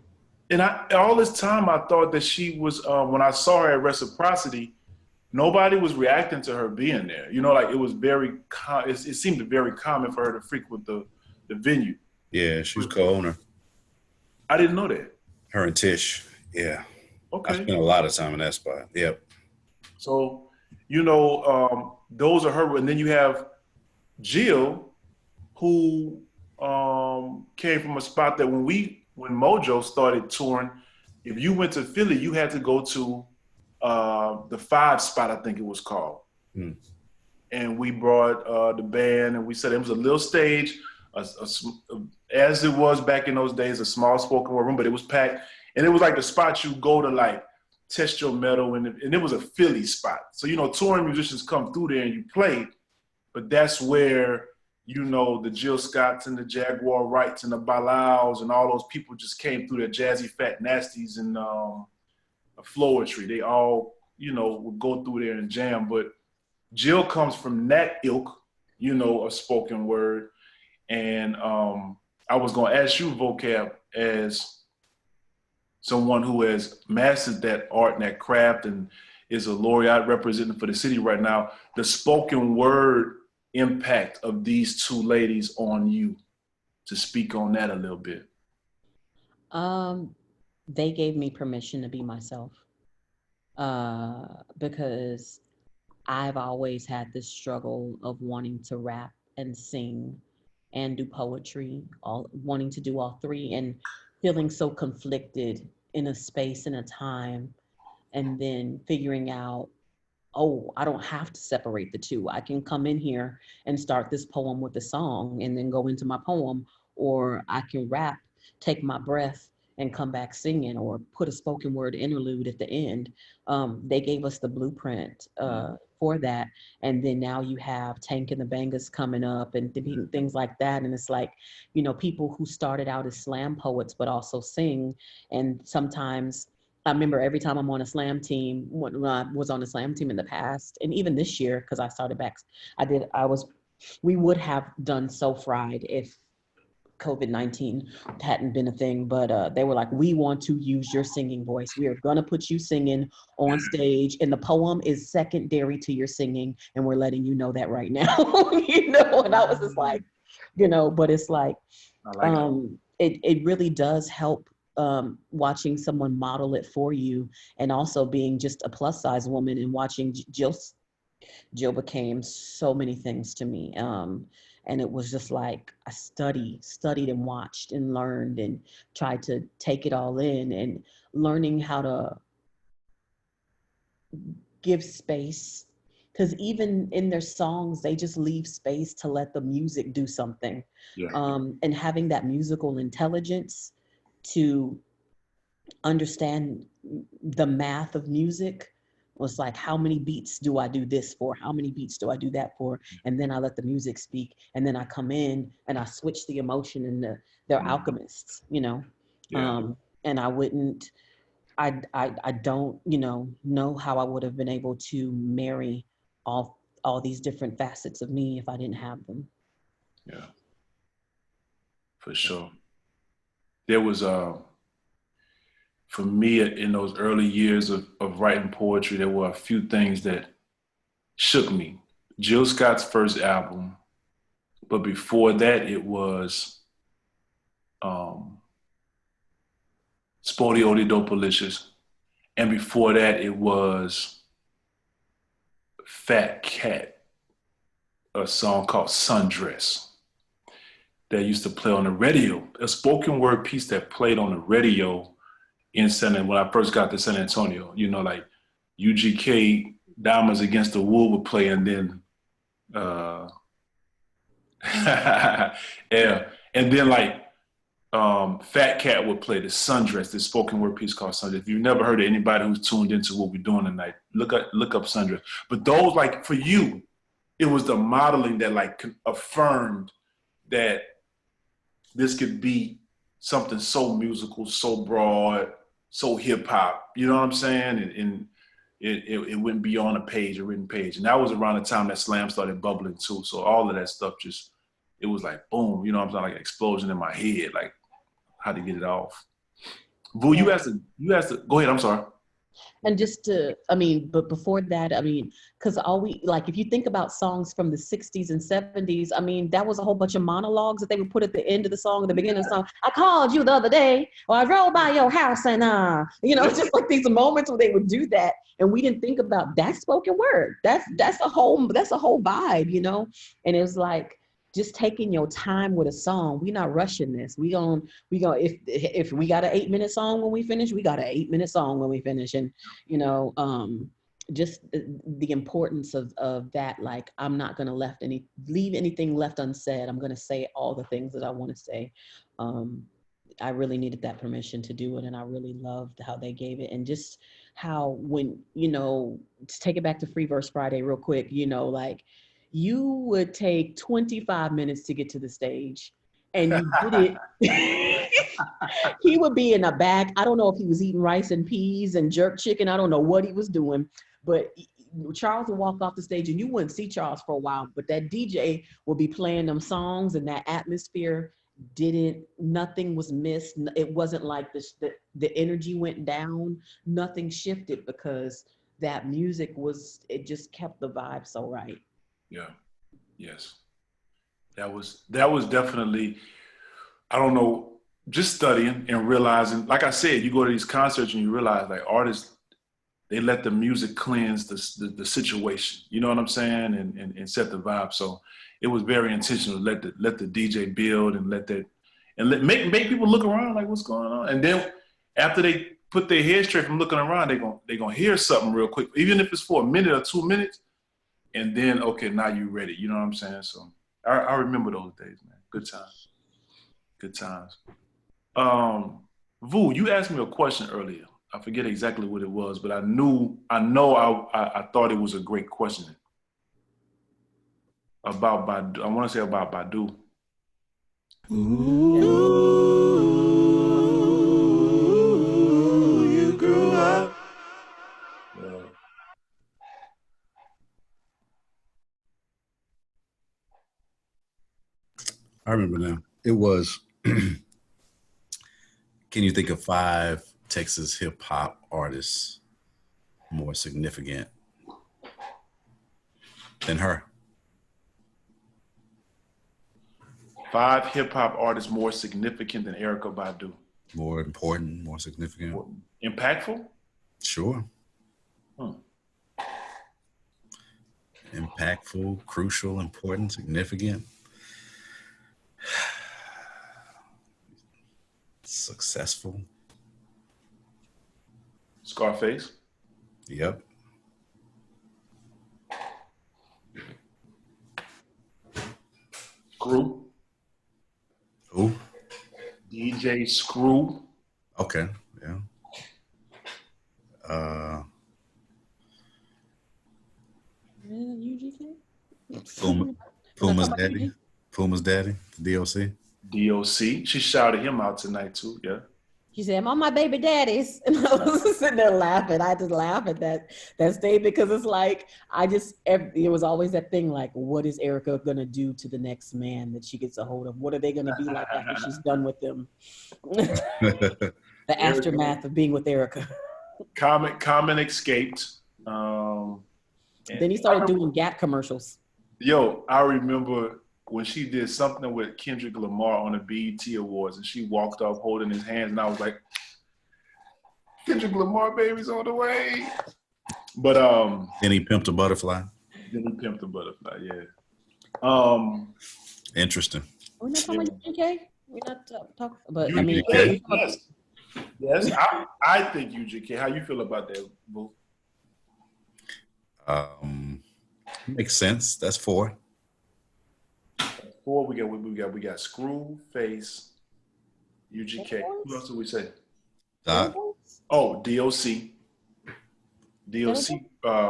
And all this time I thought that she was, when I saw her at Reciprocity, nobody was reacting to her being there. You know, like it was it seemed very common for her to frequent the venue. Yeah, she was co-owner. I didn't know that. Her and Tish, yeah. Okay. I spent a lot of time in that spot. Yep. So, those are her. And then you have Jill, who came from a spot that when Mojo started touring, if you went to Philly, you had to go to the 5 spot, I think it was called. And we brought the band, and we said it was a little stage, as it was back in those days, a small spoken word room, but it was packed. And it was like the spot you go to like test your metal, and it was a Philly spot. So, touring musicians come through there and you play, but that's where, the Jill Scotts and the Jaguar Wrights and the Balaus and all those people just came through, the Jazzy Fat Nasties and Floetry. They all, would go through there and jam. But Jill comes from that ilk, of spoken word. And I was going to ask you, Vocab, as someone who has mastered that art and that craft and is a laureate representing for the city right now, the spoken word impact of these two ladies on you, to speak on that a little bit. They gave me permission to be myself, because I've always had this struggle of wanting to rap and sing and do poetry, all wanting to do all three, and feeling so conflicted in a space and a time, and then figuring out, oh, I don't have to separate the two. I can come in here and start this poem with a song and then go into my poem, or I can rap, take my breath, and come back singing, or put a spoken word interlude at the end. They gave us the blueprint for that. And then now you have Tank and the Bangas coming up and things like that. And it's like, you know, people who started out as slam poets, but also sing. And sometimes I remember every time I'm on a slam team, when I was on a slam team in the past, and even this year, because I started back, we would have done So Fried if COVID-19 hadn't been a thing, but they were like, we want to use your singing voice. We are going to put you singing on stage, and the poem is secondary to your singing, and we're letting you know that right now. You know, and I was just like, you know, but it's like, it really does help watching someone model it for you, and also being just a plus size woman and watching Jill became so many things to me. And it was just like, I studied and watched and learned and tried to take it all in, and learning how to give space. Because even in their songs, they just leave space to let the music do something. Yeah. And having that musical intelligence to understand the math of music was like, how many beats do I do this for? How many beats do I do that for? And then I let the music speak. And then I come in and I switch the emotion, and they're alchemists, you know? Yeah. And I don't, you know how I would have been able to marry all these different facets of me if I didn't have them. Yeah, for sure. There was, for me, in those early years of writing poetry, there were a few things that shook me. Jill Scott's first album, but before that, it was Sporty Odie Dopalicious. And before that, it was Fat Cat, a song called Sundress that used to play on the radio, a spoken word piece that played on the radio in when I first got to San Antonio. You know, like UGK, Diamonds Against the Wool would play, and then yeah, and then like Fat Cat would play the Sundress, this spoken word piece called Sundress. If you've never heard of anybody who's tuned into what we're doing tonight, look up Sundress. But those, like, for you, it was the modeling that like affirmed that this could be something so musical, so broad, so hip hop. You know what I'm saying? And it went beyond a page, a written page. And that was around the time that slam started bubbling too. So all of that stuff just, it was like boom. You know what I'm saying? Like an explosion in my head, like how to get it off. Boo, you asked to go ahead. I'm sorry. And just to, I mean, but before that, I mean, because like, if you think about songs from the 60s and 70s, I mean, that was a whole bunch of monologues that they would put at the end of the song, at the beginning of the song. I called you the other day, or I drove by your house, and you know, just like these moments where they would do that, and we didn't think about that spoken word. That's a whole vibe, you know. And it was like, just taking your time with a song. We're not rushing this. We gonna if we got an 8-minute song when we finish, we got an 8-minute song when we finish. And you know, just the importance of that. Like, I'm not gonna leave anything left unsaid. I'm gonna say all the things that I want to say. I really needed that permission to do it, and I really loved how they gave it, and just how, when, you know, to take it back to Free Verse Friday real quick, you know, like, you would take 25 minutes to get to the stage, and you did it. He would be in a back. I don't know if he was eating rice and peas and jerk chicken. I don't know what he was doing, but Charles would walk off the stage, and you wouldn't see Charles for a while, but that DJ would be playing them songs, and that atmosphere nothing was missed. It wasn't like the energy went down. Nothing shifted because that music it just kept the vibe so right. Yeah. Yes. That was definitely, I don't know, just studying and realizing, like I said, you go to these concerts and you realize like artists, they let the music cleanse the situation. You know what I'm saying? And set the vibe. So it was very intentional. Let the DJ build and make people look around like what's going on. And then after they put their head straight from looking around, they're gonna hear something real quick, even if it's for a minute or 2 minutes. And then, okay, now you ready. You know what I'm saying? So I remember those days, man. Good times. Good times. Vu, you asked me a question earlier. I forget exactly what it was, but I thought it was a great question about Badu. I want to say about Badu. Ooh, you grew up. I remember now. It was, can you think of 5 Texas hip hop artists more significant than her? 5 hip hop artists more significant than Erykah Badu. More important, more significant. Impactful? Sure. Impactful, crucial, important, significant. Successful. Scarface? Yep. Screw? Who? DJ Screw? Okay, yeah. UGK? Puma's daddy? Puma's daddy? DOC? DOC. She shouted him out tonight too, yeah. She said, I'm on my baby daddies. And I was sitting there laughing. I just laugh at that statement because it's like, it was always that thing like, what is Erykah going to do to the next man that she gets a hold of? What are they going to be like after she's done with them? The aftermath of being with Erykah. Common escaped. Then he started doing Gap commercials. Yo, I remember when she did something with Kendrick Lamar on the BET Awards and she walked off holding his hands and I was like, Kendrick Lamar baby's on the way. But then he pimped a butterfly. Yeah. Interesting. We're not talking about UGK? We're not talking, but UGK, I mean, yes. I think UGK. How you feel about that, Boo? Makes sense. That's 4. 4. We got Screw, Face, UGK. Who else did we say? Doc. Oh, DOC. DOC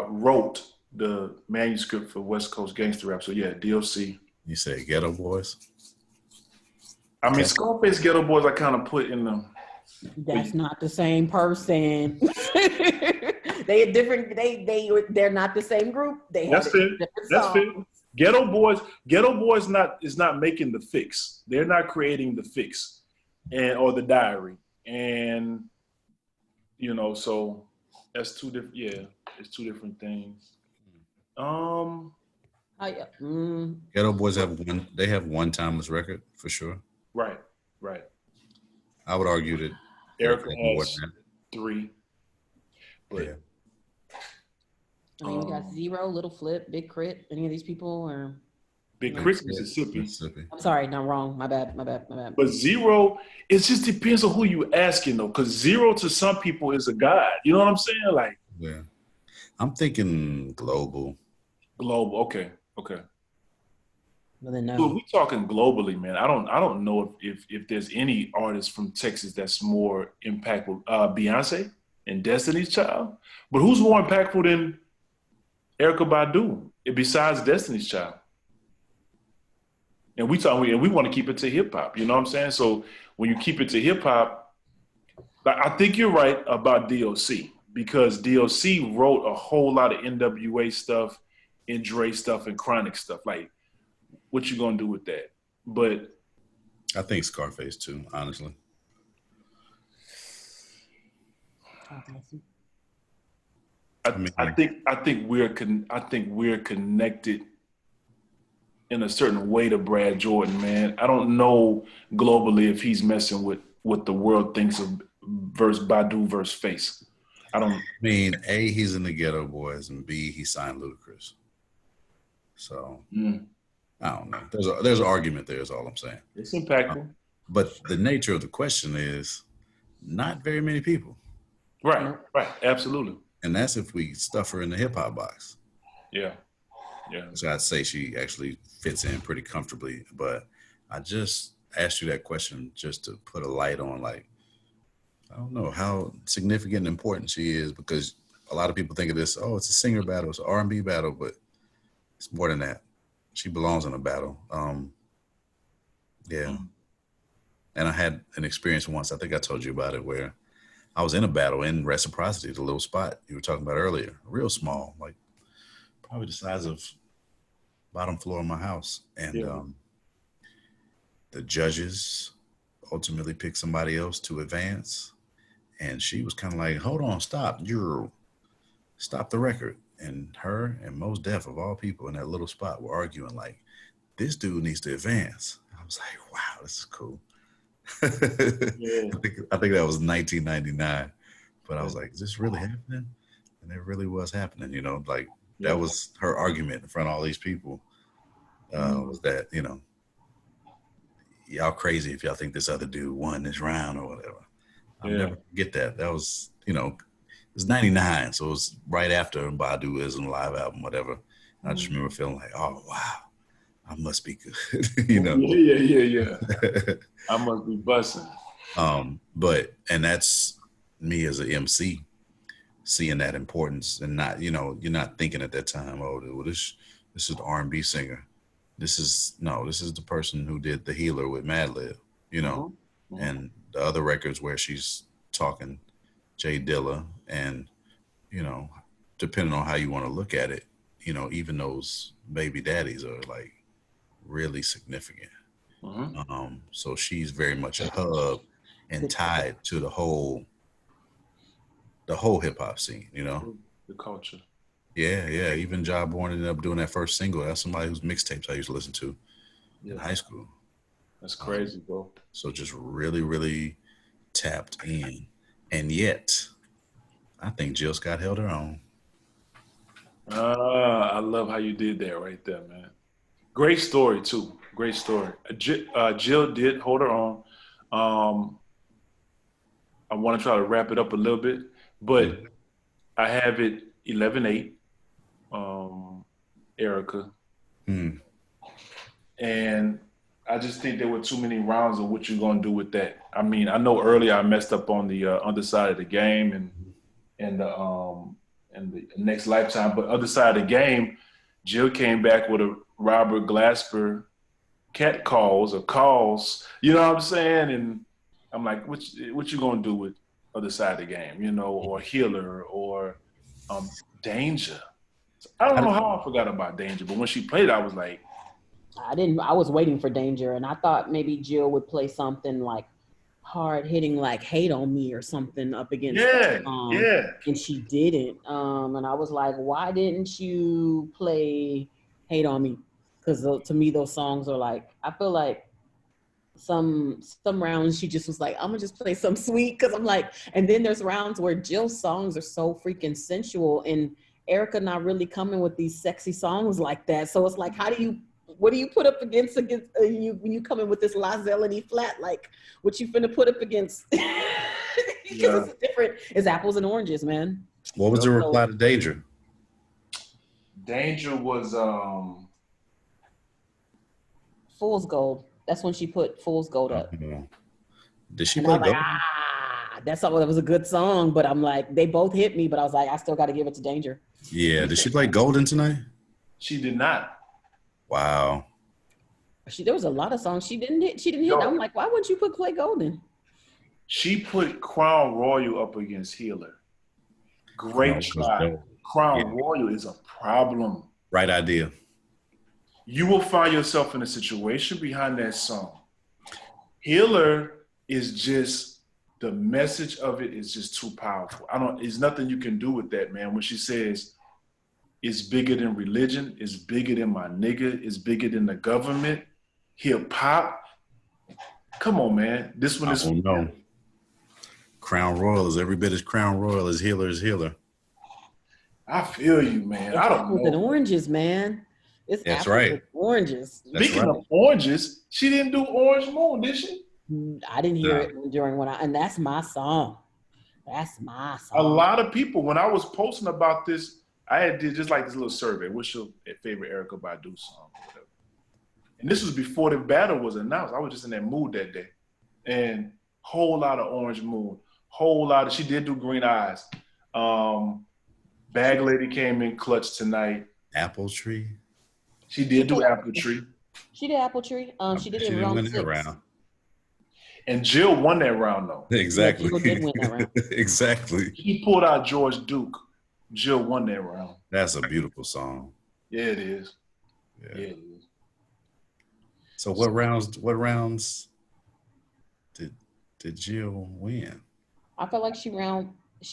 wrote the manuscript for West Coast Gangster Rap. So yeah, DOC. You say Ghetto Boys? I mean, Scarface, Ghetto Boys, I kind of put in them. That's not the same person. They are different. They're not the same group. That's fair. That's fair. Ghetto Boys is not making the fix. They're not creating the fix or the diary. And so that's 2 different. Yeah, it's 2 different things. Ghetto Boys have one timeless record for sure. Right. I would argue that Erykah has 3. But yeah. I mean, we got Zero, Little Flip, Big Crit. Any of these people or Big Crit, Mississippi. I'm sorry, not wrong. My bad. But Zero, it just depends on who you asking though, because Zero to some people is a god. You know what I'm saying? Like, yeah, I'm thinking global. Global, okay. Well, then no. So if we talking globally, man, I don't know if there's any artist from Texas that's more impactful. Beyonce and Destiny's Child, but who's more impactful than Erykah Badu besides Destiny's Child? And we want to keep it to hip hop. You know what I'm saying? So when you keep it to hip hop, I think you're right about DOC because DOC wrote a whole lot of NWA stuff, and Dre stuff, and Chronic stuff. Like, what you gonna do with that? But I think Scarface too, honestly. I think we're connected in a certain way to Brad Jordan, man. I don't know globally if he's messing with what the world thinks of versus Badu versus Face. I don't. I mean, A, he's in the Ghetto Boys, and B, he signed Ludacris. So I don't know. There's an argument there. Is all I'm saying. It's impactful. But the nature of the question is not very many people. Right. Absolutely. And that's if we stuff her in the hip hop box. Yeah. So I'd say she actually fits in pretty comfortably. But I just asked you that question just to put a light on, like, I don't know how significant and important she is, because a lot of people think of this, oh, it's a singer battle, it's an R&B battle, but it's more than that. She belongs in a battle. Yeah. And I had an experience once, I think I told you about it, where I was in a battle in Reciprocity, the little spot you were talking about earlier, real small, like probably the size of bottom floor of my house. And the judges ultimately picked somebody else to advance. And she was kind of like, hold on, stop the record. And her and Mos Def, of all people in that little spot, were arguing like, this dude needs to advance. I was like, wow, this is cool. I think that was 1999, but I was like, is this really happening? And it really was happening, you know, like that was her argument in front of all these people, was that, you know, y'all crazy if y'all think this other dude won this round or whatever. I'll never forget that. That was, you know, it was 99, so it was right after Badu is on the live album, whatever. And I just remember feeling like, oh wow, I must be good, you know. Yeah. I must be busting. But that's me as an MC, seeing that importance and not, you know, you're not thinking at that time, oh, well, this is the R&B singer. This is the person who did The Healer with Madlib, you know, and the other records where she's talking Jay Dilla, and, you know, depending on how you want to look at it, you know, even those baby daddies are like really significant. So she's very much a hub and tied to the whole hip hop scene, you know, the culture. Yeah. Even Ja Born ended up doing that first single. That's somebody whose mixtapes I used to listen to in high school. That's crazy, bro. So just really, really tapped in, and yet I think Jill Scott held her own. I love how you did that right there, man. Great story too. Great story. Jill did hold her own. I want to try to wrap it up a little bit, but I have it 11-8, Erykah. And I just think there were too many rounds of what you're going to do with that. I mean, I know earlier I messed up on the underside of the game and the next lifetime, but other side of the game, Jill came back with a Robert Glasper cat calls, you know what I'm saying? And I'm like, what you gonna do with other side of the game, you know, or Healer or Danger. I don't know how I forgot about Danger, but when she played, I was like, I was waiting for Danger, and I thought maybe Jill would play something like hard hitting, like Hate on Me or something up against and she didn't. And I was like, why didn't you play Hate on Me? Because to me, those songs are like, I feel like some rounds she just was like, I'm gonna just play some sweet, because I'm like, and then there's rounds where Jill's songs are so freaking sensual and Erykah not really coming with these sexy songs like that. So it's like, what do you put up against you when you come in with this La Zeleny flat? Like, what you finna put up against? Because it's apples and oranges, man. What was the reply to Danger? Danger was Fool's Gold. That's when she put Fool's Gold up. Did she play Gold? That was a good song, but I'm like, they both hit me, but I was like, I still got to give it to Danger. Yeah. Did she play Golden tonight? She did not. Wow. There was a lot of songs she didn't hit. I'm like, why wouldn't you play Golden? She put Crown Royal up against Healer. Great try. Crown Royal is a problem. Right idea. You will find yourself in a situation behind that song Healer is just, the message of it is just too powerful. There's nothing you can do with that, man. When she says it's bigger than religion, it's bigger than my nigga, it's bigger than the government, hip hop. Come on, man. This one is. No. Crown Royal is every bit as Crown Royal as Healer is Healer. I feel you, man. I don't know. And oranges, man. That's right. Oranges. Speaking of oranges, she didn't do Orange Moon, did she? I didn't hear it during and that's my song. That's my song. A lot of people, when I was posting about this, I did just like this little survey. What's your favorite Erykah Badu song? Whatever. And this was before the battle was announced. I was just in that mood that day. And whole lot of Orange Moon. She did do Green Eyes. Bag Lady came in clutch tonight. Apple Tree. She did do Apple Tree. She did Apple Tree. She did it round 6. And Jill won that round, though. Exactly. Yeah, Jill did win that round. Exactly. He pulled out George Duke. Jill won that round. That's a beautiful song. Yeah, it is. Yeah, it is. So what rounds did Jill win? I felt like she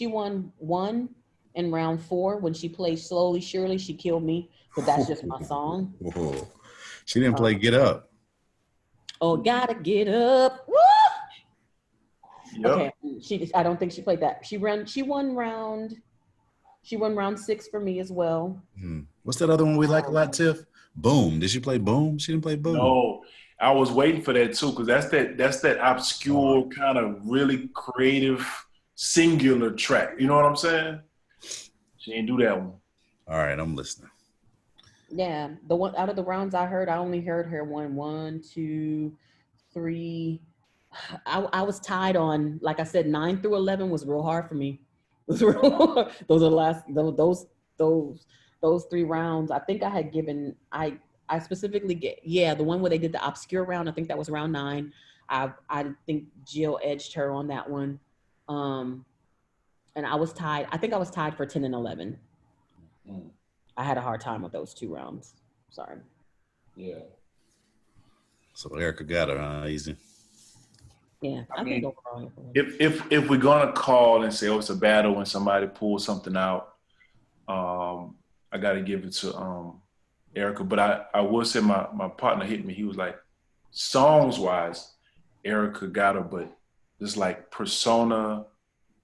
won 1 in round 4 when she played Slowly Surely. She killed me, but that's just my song. Whoa. She didn't play Get Up. Oh, gotta get up. Woo! Yep. Okay, I don't think she played that. She won round 6 for me as well. What's that other one we like a lot, Tiff? Boom. Did she play Boom? She didn't play Boom. No, I was waiting for that too, because that's that obscure kind of really creative singular track. You know what I'm saying? She ain't do that one. All right, I'm listening. Yeah, the one out of the rounds I heard, I only heard her 1, 2, 3. I was tied on, like I said, 9 through 11 was real hard for me. Those are those 3 rounds. I think I had given. I specifically the one where they did the obscure round. I think that was round 9. I think Jill edged her on that one. And I was tied. I think I was tied for 10 and 11. I had a hard time with those 2 rounds. Sorry. Yeah. So Erykah got her easy. Yeah, I think overall. If we're gonna call and say, oh, it's a battle when somebody pulls something out, I gotta give it to Erykah. But I will say my partner hit me. He was like, songs wise, Erykah got her, but just like persona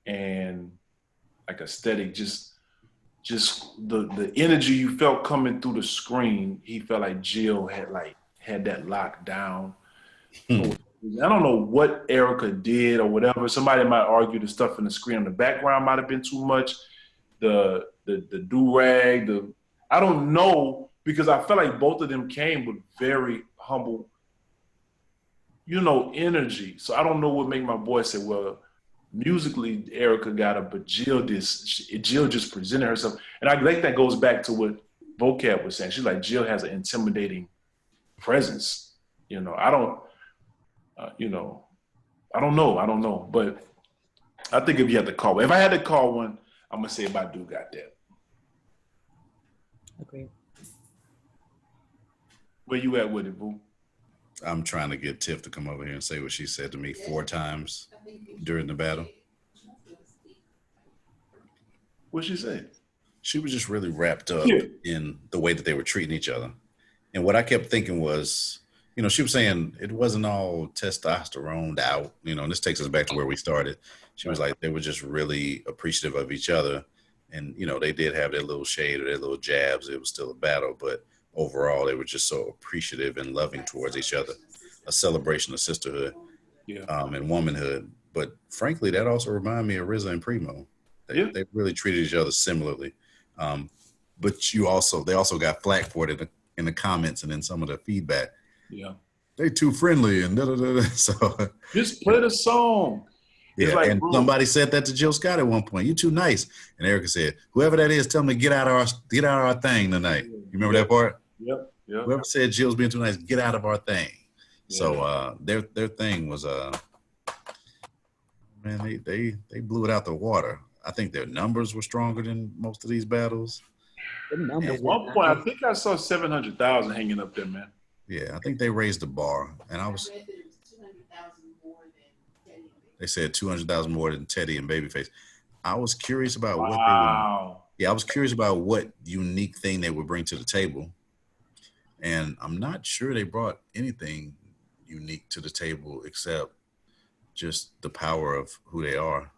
and like aesthetic, just the energy you felt coming through the screen, he felt like Jill had that locked down. I don't know what Erykah did or whatever. Somebody might argue the stuff in the screen on the background might have been too much. The do-rag, I don't know, because I felt like both of them came with very humble, energy. So I don't know what made my boy say, well, musically Erykah got her, but Jill just presented herself. And I think that goes back to what Vocab was saying. She's like, Jill has an intimidating presence. I don't know. But I think if you had to call, if I had to call one, I'm gonna say Badu got that. Agreed. Where you at with it, boo? I'm trying to get Tiff to come over here and say what she said to me 4 times during the battle. What'd she say? She was just really wrapped up in the way that they were treating each other. And what I kept thinking was, she was saying it wasn't all testosterone out, and this takes us back to where we started. She was like, they were just really appreciative of each other. And, they did have their little shade or their little jabs. It was still a battle, but overall, they were just so appreciative and loving towards each other, a celebration of sisterhood and womanhood. But frankly, that also reminded me of RZA and Primo. They really treated each other similarly. But they also got flack for it in the comments and in some of the feedback. Yeah, they too friendly and da-da-da-da. So just play the song. Yeah, like, and somebody said that to Jill Scott at one point. You too nice. And Erykah said, "Whoever that is, tell them to get out of our thing tonight." You remember that part? Yep. Whoever said Jill's being too nice, get out of our thing. Yeah. So their thing was man, they blew it out the water. I think their numbers were stronger than most of these battles. At one point, I think I saw 700,000 hanging up there, man. Yeah, I think they raised the bar, and I was. They said 200,000 more than Teddy and Babyface. I was curious about what they would. Yeah, I was curious about what unique thing they would bring to the table, and I'm not sure they brought anything unique to the table except just the power of who they are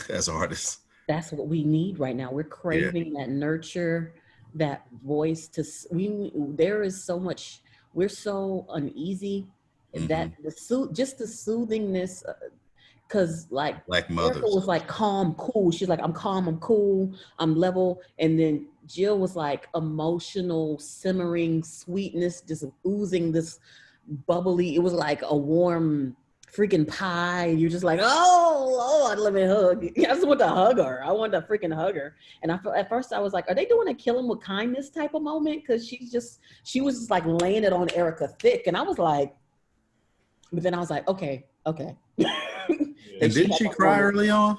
as artists. That's what we need right now. We're craving that nurture, that voice there is so much, we're so uneasy that the soothingness, because like Black mothers. Erykah was like calm, cool. She's like, I'm calm, I'm cool, I'm level. And then Jill was like emotional, simmering sweetness, just oozing this bubbly. It was like a warm freaking pie. You're just like, oh Lord, let me hug. I just want to hug her. I want to freaking hug her. And at first I was like, are they doing a kill him with kindness type of moment? Because she was just like laying it on Erykah thick. And I was like, but then I was like, okay. And didn't she cry early on?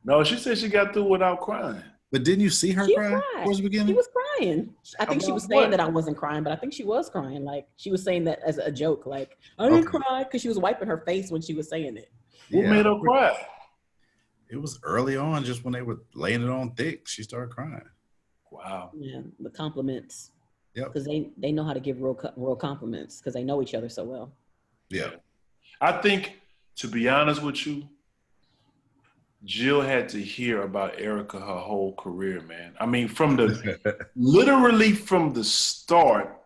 No, she said she got through without crying. But didn't you see her cry towards the beginning? She was crying. I think she was saying that I wasn't crying, but I think she was crying. Like she was saying that as a joke. Like I didn't cry because she was wiping her face when she was saying it. What made her cry? It was early on, just when they were laying it on thick, she started crying. Wow. Yeah, the compliments. Yep. Because they know how to give real compliments because they know each other so well. Yeah. I think, to be honest with you, Jill had to hear about Erykah her whole career, man. I mean, literally from the start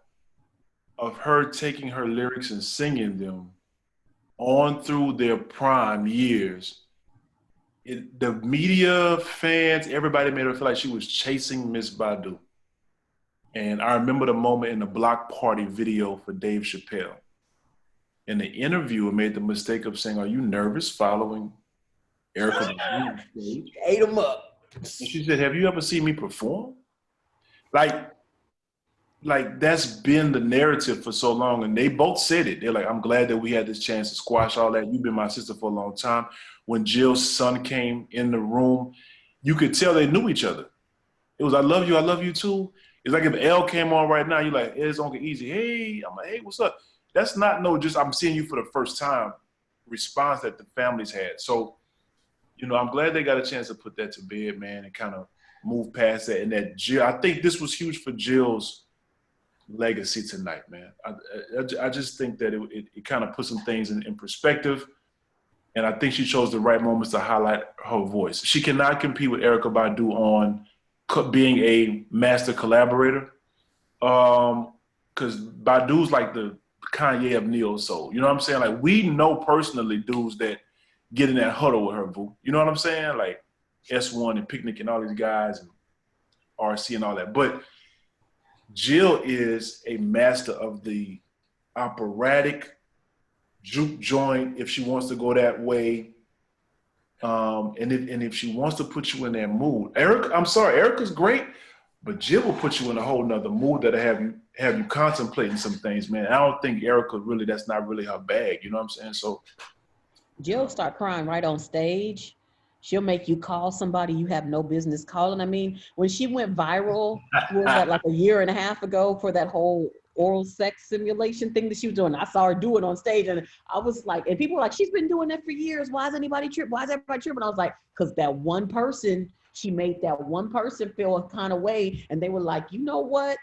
of her taking her lyrics and singing them on through their prime years, the media, fans, everybody made her feel like she was chasing Miss Badu. And I remember the moment in the Block Party video for Dave Chappelle. In the interview, made the mistake of saying, "Are you nervous following Erykah Badu?" Ate him up. And she said, "Have you ever seen me perform?" Like that's been the narrative for so long. And they both said it. They're like, "I'm glad that we had this chance to squash all that. You've been my sister for a long time." When Jill's son came in the room, you could tell they knew each other. It was, I love you too. It's like if Elle came on right now, you're like, it's Uncle Easy. Hey, I'm like, hey, what's up? That's not just I'm seeing you for the first time response that the families had. So, I'm glad they got a chance to put that to bed, man, and kind of move past that. And that Jill, I think this was huge for Jill's legacy tonight, man. I just think that it kind of put some things in perspective. And I think she chose the right moments to highlight her voice. She cannot compete with Erykah Badu on being a master collaborator. Because Badu's like the Kanye of neo soul. You know what I'm saying? Like, we know personally dudes that get in that huddle with her, boo. You know what I'm saying? Like S1 and Picnic and all these guys and RC and all that. But Jill is a master of the operatic juke joint if she wants to go that way. And if she wants to put you in that mood. Erykah's great, but Jill will put you in a whole nother mood that'll have you contemplating some things, man. I don't think Erykah really, that's not really her bag. You know what I'm saying? So Jill start crying right on stage. She'll make you call somebody you have no business calling. I mean, when she went viral, was that like a year and a half ago for that whole oral sex simulation thing that she was doing? I saw her do it on stage, and I was like, and people were like, she's been doing that for years. Why is anybody tripping? Why is everybody tripping? I was like, because that one person, she made that one person feel a kind of way, and they were like, you know what?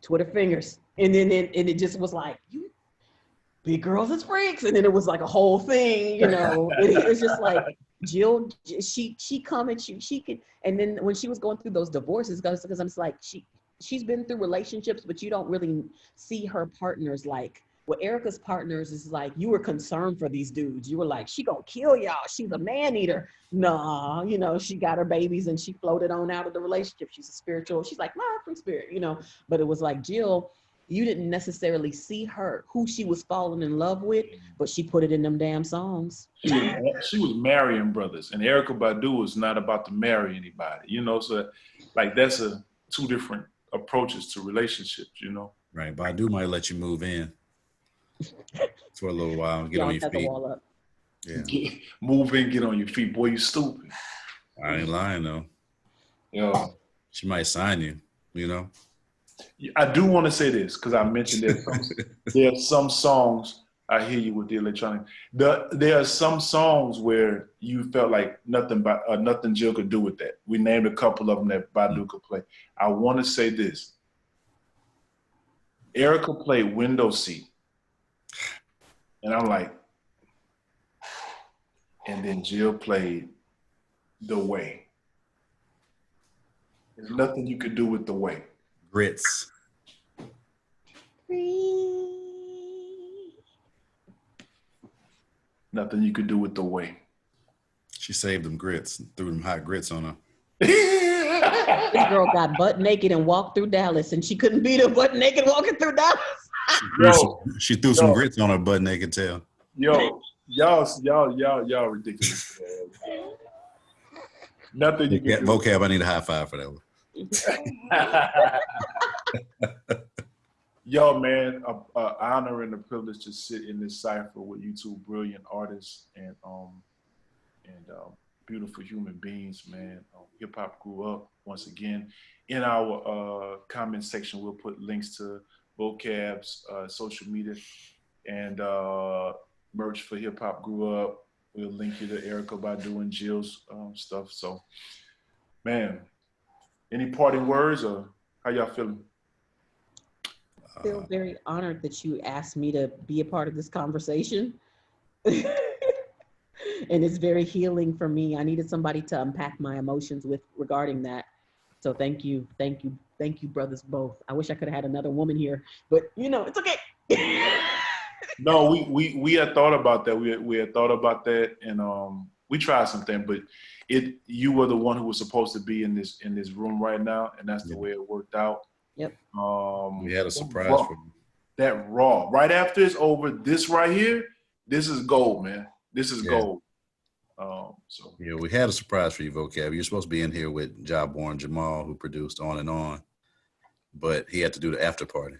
Twitter fingers. And then it just was like, you big girls is freaks. And then it was like a whole thing, it's just like Jill, she come and she could, and then when she was going through those divorces, because I'm just like, she's been through relationships, but you don't really see her partners like, well, Erykah's partners is like, you were concerned for these dudes. You were like, she gonna kill y'all. She's a man eater. Nah, she got her babies and she floated on out of the relationship. She's a spiritual. She's like, free spirit, But it was like Jill, you didn't necessarily see her, who she was falling in love with, but she put it in them damn songs. She was marrying brothers, and Erykah Badu was not about to marry anybody, So like that's two different approaches to relationships, Right. Badu might let you move in for a little while, get on your feet. Wall up. Yeah. Move in, get on your feet. Boy, you stupid. I ain't lying though. She might sign you, I do want to say this because I mentioned that there are some songs I hear you with the electronic. There are some songs where you felt like nothing Jill could do with that. We named a couple of them that Badu could play. I want to say this. Erykah played Window Seat. And I'm like, and then Jill played The Way. There's nothing you could do with The Way. Grits. Nothing you could do with The Way. She saved them grits, threw them hot grits on her. This girl got butt naked and walked through Dallas, and she couldn't beat her butt naked walking through Dallas. She threw some grits on her butt naked tail. Yo, y'all ridiculous. Nothing you can do. Vocab, I need a high five for that one. Yo, man, an honor and a privilege to sit in this cipher with you two brilliant artists and beautiful human beings, man. Hip hop grew up. Once again, in our comment section, we'll put links to Vocab's social media and merch for Hip Hop Grew Up. We'll link you to Erykah Badu and Jill's stuff. So, man, any parting words or how y'all feeling? I feel very honored that you asked me to be a part of this conversation. And it's very healing for me. I needed somebody to unpack my emotions with regarding that. So thank you, brothers both. I wish I could have had another woman here, but it's okay. No, we had thought about that. We had thought about that, and we tried something, but you were the one who was supposed to be in this room right now, and that's the way it worked out. Yep. We had a surprise for you. That raw. Right after it's over, this right here, this is gold, man. This is gold. Yeah, we had a surprise for you, Vocab. You're supposed to be in here with Jawborn Jamal, who produced On and On, but he had to do the after party.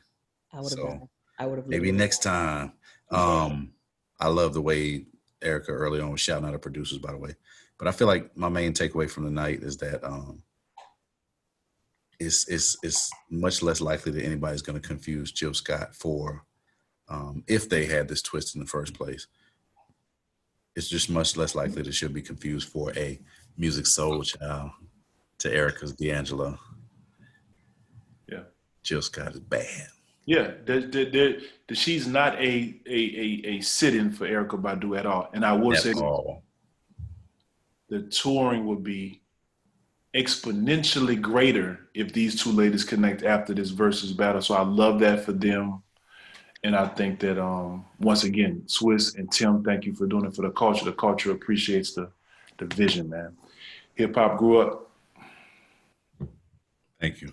I would have. Maybe next time. I love the way Erykah early on was shouting out her producers, by the way. But I feel like my main takeaway from the night is that it's much less likely that anybody's going to confuse Jill Scott for if they had this twist in the first place. It's just much less likely that she'll be confused for a music soul child to Erykah's D'Angelo. Yeah. Jill Scott is bad. Yeah, she's not a sit-in for Erykah Badu at all. And I will say the touring would be exponentially greater if these two ladies connect after this Verzuz battle. So I love that for them. And I think that, once again, Swiss and Tim, thank you for doing it for the culture. The culture appreciates the vision, man. Hip hop grew up. Thank you.